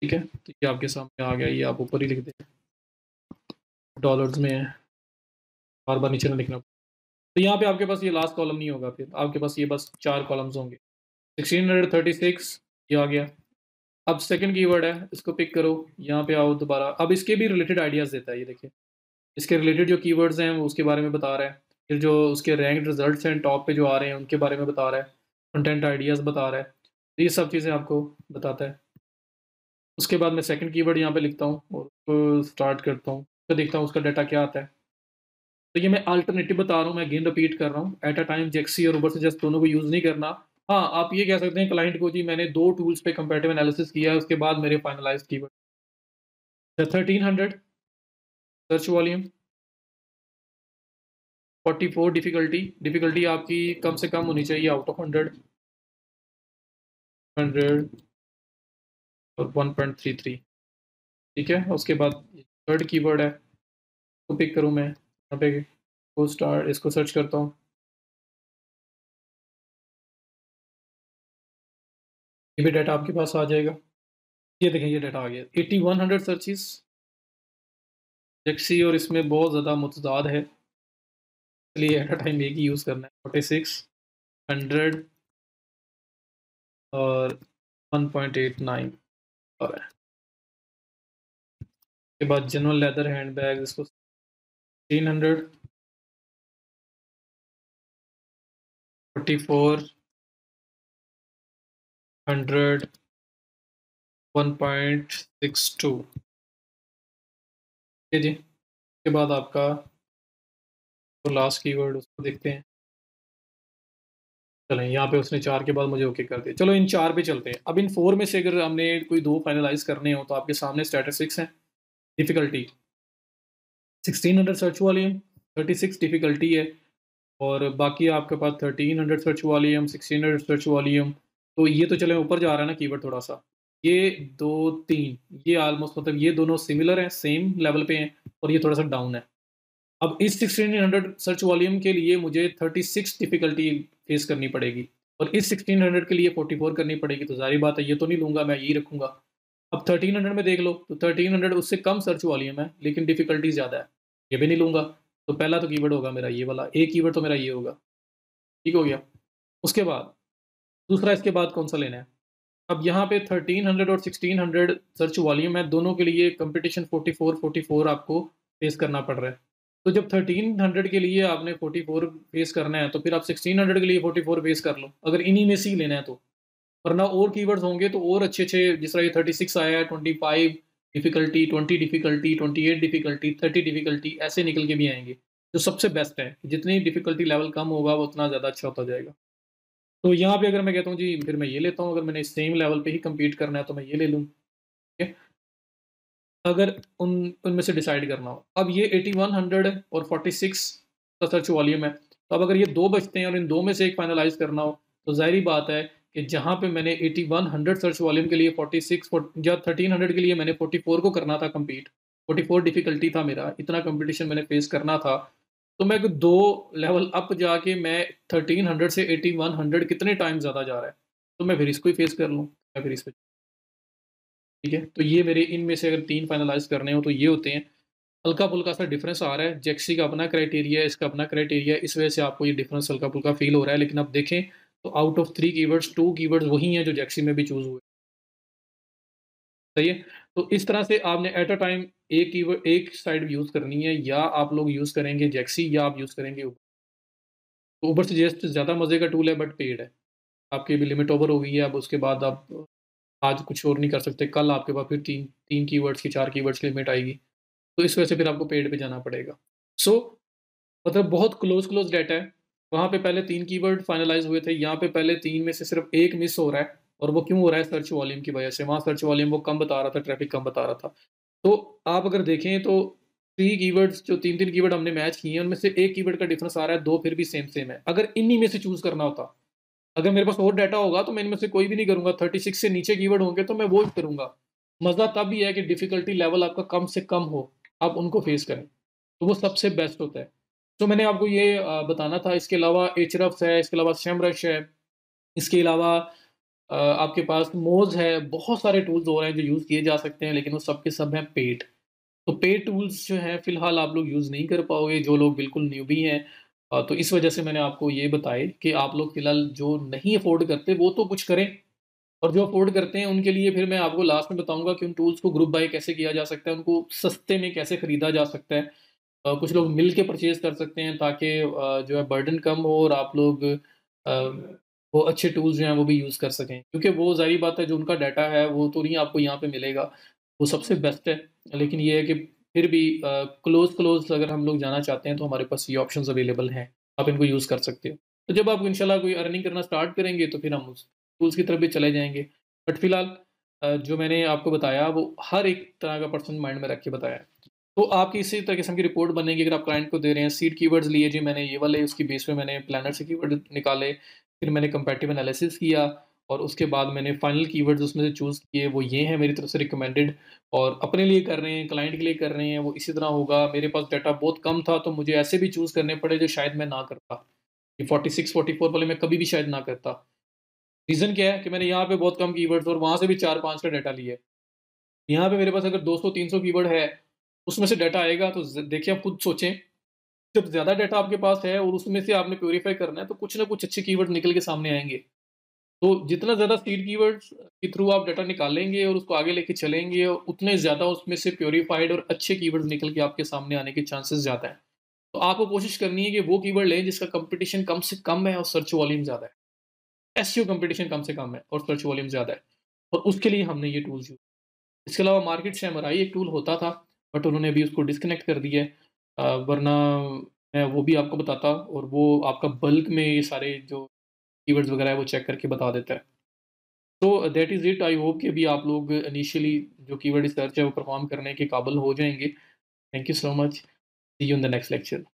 ठीक है, तो ये आपके सामने आ गया, ये आप ऊपर ही लिख दें, डॉलर्स में है, बार बार नीचे ना लिखना। तो यहाँ पे आपके पास ये लास्ट कॉलम नहीं होगा, फिर आपके पास ये बस 4 कॉलम्स होंगे। 1636 ये आ गया। अब सेकंड कीवर्ड है, इसको पिक करो, यहाँ पे आओ दोबारा। अब इसके भी रिलेटेड आइडियाज़ देता है, ये देखिए। इसके रिलेटेड जो कीवर्ड्स हैं वो उसके बारे में बता रहा है। फिर जो उसके रैंक्ड रिजल्ट्स हैं टॉप पे जो आ रहे हैं उनके बारे में बता रहा है। कंटेंट आइडियाज़ बता रहा है। तो ये सब चीज़ें आपको बताता है। उसके बाद मैं सेकंड कीवर्ड यहाँ पे लिखता हूँ और उसको स्टार्ट करता हूँ, तो देखता हूँ उसका डाटा क्या आता है। तो ये मैं अल्टरनेटिव बता रहा हूँ, मैं अगेन रिपीट कर रहा हूँ, एट अ टाइम जेक्सी और उबर से जस्ट दोनों को यूज़ नहीं करना। हाँ, आप ये कह सकते हैं क्लाइंट को, जी मैंने 2 टूल्स पे कंपैरेटिव एनालिसिस किया है, उसके बाद मेरे finalized keyword. 1300 search volume, 44 difficulty, difficulty आपकी कम से कम होनी चाहिए आउट ऑफ 100, 100 और 1.33। ठीक है? उसके बाद थर्ड कीवर्ड है, तो पिक करूँ मैं, यहाँ पे को स्टार इसको सर्च करता हूँ। ये भी डाटा आपके पास आ जाएगा। ये देखें, ये डाटा आ गया। 8100 सर्चेज़ जेक्सी, और इसमें बहुत ज़्यादा मुतज़ाद है, इसलिए एट अ टाइम एक ही यूज़ करना है। 46, 100 और 1.89 और है। उसके बाद जनरल लेदर हैंडबैग, इसको 300, 44, 100, 1.62। ठीक है जी। उसके बाद आपका तो लास्ट कीवर्ड उसको देखते हैं। चलें यहाँ पे उसने 4 के बाद मुझे ओके कर दिया। चलो इन 4 पे चलते हैं। अब इन 4 में से अगर हमने कोई 2 फाइनलाइज़ करने हो तो आपके सामने स्टैटिस्टिक्स हैं। डिफ़िकल्टी 1600 सर्च वॉल्यूम, 36 डिफ़िकल्टी है और बाकी आपके पास 1300 सर्च वॉल्यूम, 1600 सर्च वॉल्यूम। तो ये तो चलें ऊपर जा रहा है ना कीवर्ड थोड़ा-सा। ये 2, 3 ये ऑलमोस्ट मतलब ये दोनों सिमिलर हैं, सेम लेवल पे हैं और ये थोड़ा-सा डाउन है। अब इस 1600 सर्च वॉल्यूम के लिए मुझे 36 डिफ़िकल्टी फेस करनी पड़ेगी और इस 1600 के लिए 44 करनी पड़ेगी, तो ज़ाहिर बात है ये तो नहीं लूँगा, मैं यही रखूँगा। अब 1300 में देख लो, तो 1300 उससे कम सर्च वॉल्यूम है, लेकिन डिफ़िकल्टी ज़्यादा है, ये भी नहीं लूँगा। तो पहला तो कीवर्ड होगा मेरा ये वाला, एक कीवर्ड तो मेरा ये होगा, ठीक हो गया। उसके बाद दूसरा इसके बाद कौन-सा लेना है? अब यहाँ पे 1300 और 1600 सर्च वॉल्यूम है, दोनों के लिए कॉम्पिटिशन 44-44 आपको फेस करना पड़ रहा है। तो जब 1300 के लिए आपने 44 फेस करना है, तो फिर आप 1600 के लिए 44 फेस कर लो, अगर इन्हीं में से ही लेना है तो। वरना और कीवर्ड्स होंगे तो और अच्छे-अच्छे जिस तरह ये 36 आया है, 25 डिफ़िकल्टी, 20 डिफ़िकल्टी, 28 डिफ़िकल्टी, 30 डिफ़िकल्टी ऐसे निकल के भी आएँगे, जो सबसे बेस्ट है। जितनी डिफ़िकल्टी लेवल कम होगा, वो उतना ज़्यादा अच्छा होता जाएगा। तो यहाँ पे अगर मैं कहता हूँ जी, फिर मैं ये लेता हूँ, अगर मैंने सेम लेवल पे ही कम्पीट करना है तो मैं ये ले लूँ, ठीक है? अगर उनमें से डिसाइड करना हो। अब ये 8100 और 46 का सर्च वॉल्यूम है, तो अब अगर ये 2 बचते हैं और इन 2 में से एक फाइनलाइज़ करना हो, तो ज़ाहिर-सी बात है कि जहाँ पे मैंने 8100 सर्च वॉल्यूम के लिए 46 फोर या 1300 के लिए मैंने 44 को करना था कम्पीट, 44 डिफ़िकल्टी था मेरा, इतना कॉम्पिटिशन मैंने फेस करना था, तो मैं 2 लेवल अप जाके मैं 1300 से 8100 कितने टाइम ज़्यादा जा रहा है, तो मैं फिर इसको ही फेस कर लूँ, मैं फिर इस पे ठीक है? तो ये मेरे इनमें से अगर 3 फाइनलाइज़ करने हो तो ये होते हैं। हल्का-फुल्का सा डिफ़रेंस आ रहा है, जेक्सी का अपना क्राइटेरिया है, इसका अपना क्राइटेरिया है, इस वजह से आपको ये डिफ़रेंस हल्का-फुल्का फ़ील हो रहा है। लेकिन आप देखें तो आउट ऑफ 3 कीवर्ड्स 2 कीवर्ड्स वही हैं जो जेक्सी में भी चूज़ हुए, सही है? तो इस तरह से आपने एट अ टाइम एक साइड यूज़ करनी है या आप लोग यूज़ करेंगे जेक्सी या आप यूज़ करेंगे उबर। तो उबर सजेस्ट ज़्यादा मज़े का टूल है बट पेड है। आपकी अभी लिमिट ओवर हो गई है, अब उसके बाद आप आज कुछ और नहीं कर सकते, कल आपके पास फिर 3 कीवर्ड्स की 4 कीवर्ड्स की लिमिट आएगी। तो इस वजह से फिर आपको पेड पे जाना पड़ेगा। सो मतलब बहुत क्लोज़ डाटा है। वहाँ पे पहले 3 कीवर्ड फाइनलाइज़ हुए थे, यहाँ पे पहले 3 में से सिर्फ़ 1 मिस हो रहा है और वो क्यों हो रहा है? सर्च वॉल्यूम की वजह से। वहाँ सर्च वॉल्यूम वो कम बता रहा था, ट्रैफ़िक कम बता रहा था। तो आप अगर देखें तो 3 कीवर्ड्स जो 3-3 कीवर्ड हमने मैच किए हैं, उनमें से 1 कीवर्ड का डिफ़रेंस आ रहा है, 2 फिर भी सेम है। अगर इन्हीं में से चूज़ करना होता, अगर मेरे पास और डाटा होगा तो मैं इनमें से कोई भी नहीं करूँगा, 36 से नीचे कीवर्ड होंगे तो मैं वो ही करूँगा। मज़ा तब ही है कि डिफ़िकल्टी लेवल आपका कम से कम हो, आप उनको फ़ेस करें, तो वो सबसे बेस्ट होता है। तो मैंने आपको ये बताना था, इसके अलावा एhrefs है, इसके अलावा सेमरश है, इसके अलावा आपके पास मोज़ है, बहुत सारे टूल्स और हैं जो यूज़ किए जा सकते हैं, लेकिन वो सब के सब हैं पेड। तो पेड टूल्स जो हैं फ़िलहाल आप लोग यूज़ नहीं कर पाओगे, जो लोग बिल्कुल न्यूबी हैं। तो इस वजह से मैंने आपको ये बताए कि आप लोग फ़िलहाल जो नहीं अफ़ोर्ड करते, वो तो कुछ करें और जो अफ़ोर्ड करते हैं, उनके लिए फिर मैं आपको लास्ट में बताऊँगा कि उन टूल्स को ग्रुप बाय कैसे किया जा सकता है, उनको सस्ते में कैसे खरीदा जा सकता है। कुछ लोग मिल के परचेज़ कर सकते हैं ताकि जो है बर्डन कम हो और आप लोग वो अच्छे टूल्स जो हैं वो भी यूज़ कर सकें। क्योंकि वो ज़ाहिर बात है जो उनका डाटा है वो तो नहीं आपको यहाँ पे मिलेगा, वो सबसे बेस्ट है। लेकिन ये है कि फिर भी क्लोज़ अगर हम लोग जाना चाहते हैं तो हमारे पास ये ऑप्शंस अवेलेबल हैं, आप इनको यूज़ कर सकते हो। तो जब आप इंशाल्लाह कोई अर्निंग करना स्टार्ट करेंगे तो फिर हम उस टूल्स की तरफ भी चले जाएँगे। बट फ़िलहाल जो मैंने आपको बताया वो हर एक तरह का पर्सन माइंड में रख के बताया है। तो आपकी इसी तरह किस्म की रिपोर्ट बनेगी अगर आप क्लाइंट को दे रहे हैं। सीड कीवर्ड्स लिए जी मैंने ये वाले उसकी बेस पे मैंने प्लानर से कीवर्ड निकाले, फिर मैंने कंपैरेटिव एनालिसिस किया और उसके बाद मैंने फाइनल कीवर्ड्स उसमें से चूज़ किए, वो ये हैं मेरी तरफ से रिकमेंडेड और अपने लिए कर रहे हैं, क्लाइंट के लिए कर रहे हैं, वो इसी तरह होगा। मेरे पास डाटा बहुत कम था तो मुझे ऐसे भी चूज़ करने पड़े जो शायद मैं ना करता। ये 46-44 वाले मैं कभी भी शायद ना करता। रीज़न क्या है कि मैंने यहाँ पे बहुत कम कीवर्ड्स और वहाँ से भी 4-5 का डाटा लिया है। यहाँ पे मेरे पास अगर 200-300 कीवर्ड है, उसमें से डाटा आएगा तो देखिए आप खुद सोचें, जब ज़्यादा डाटा आपके पास है और उसमें से आपने प्यूरीफाई करना है तो कुछ ना कुछ अच्छे कीवर्ड निकल के सामने आएँगे। तो जितना ज़्यादा सीड कीवर्ड्स के थ्रू आप डाटा निकालेंगे और उसको आगे लेके चलेंगे, उतने ज़्यादा उसमें से प्यूरीफाइड और अच्छे कीवर्ड्स निकल के आपके सामने आने के चांसेस ज़्यादा हैं। तो आपको कोशिश करनी है कि वो कीवर्ड लें जिसका कॉम्पिटिशन कम से कम है और सर्च वॉल्यूम ज़्यादा है। एसईओ कॉम्पिटिशन कम से कम है और सर्च वॉल्यूम ज़्यादा है और उसके लिए हमने ये टूल्स यूज़। इसके अलावा मार्केट से एमआरआई एक टूल होता था, बट उन्होंने अभी उसको डिस्कनेक्ट कर दिया है। वरना मैं वो भी आपको बताता और वो आपका बल्क में ये सारे जो कीवर्ड्स वगैरह है वो चेक करके बता देता है। तो that is it. I hope कि अभी आप लोग इनिशियली जो कीवर्ड रिसर्च है वो परफॉर्म करने के काबिल हो जाएँगे। Thank you so much. See you in the next lecture.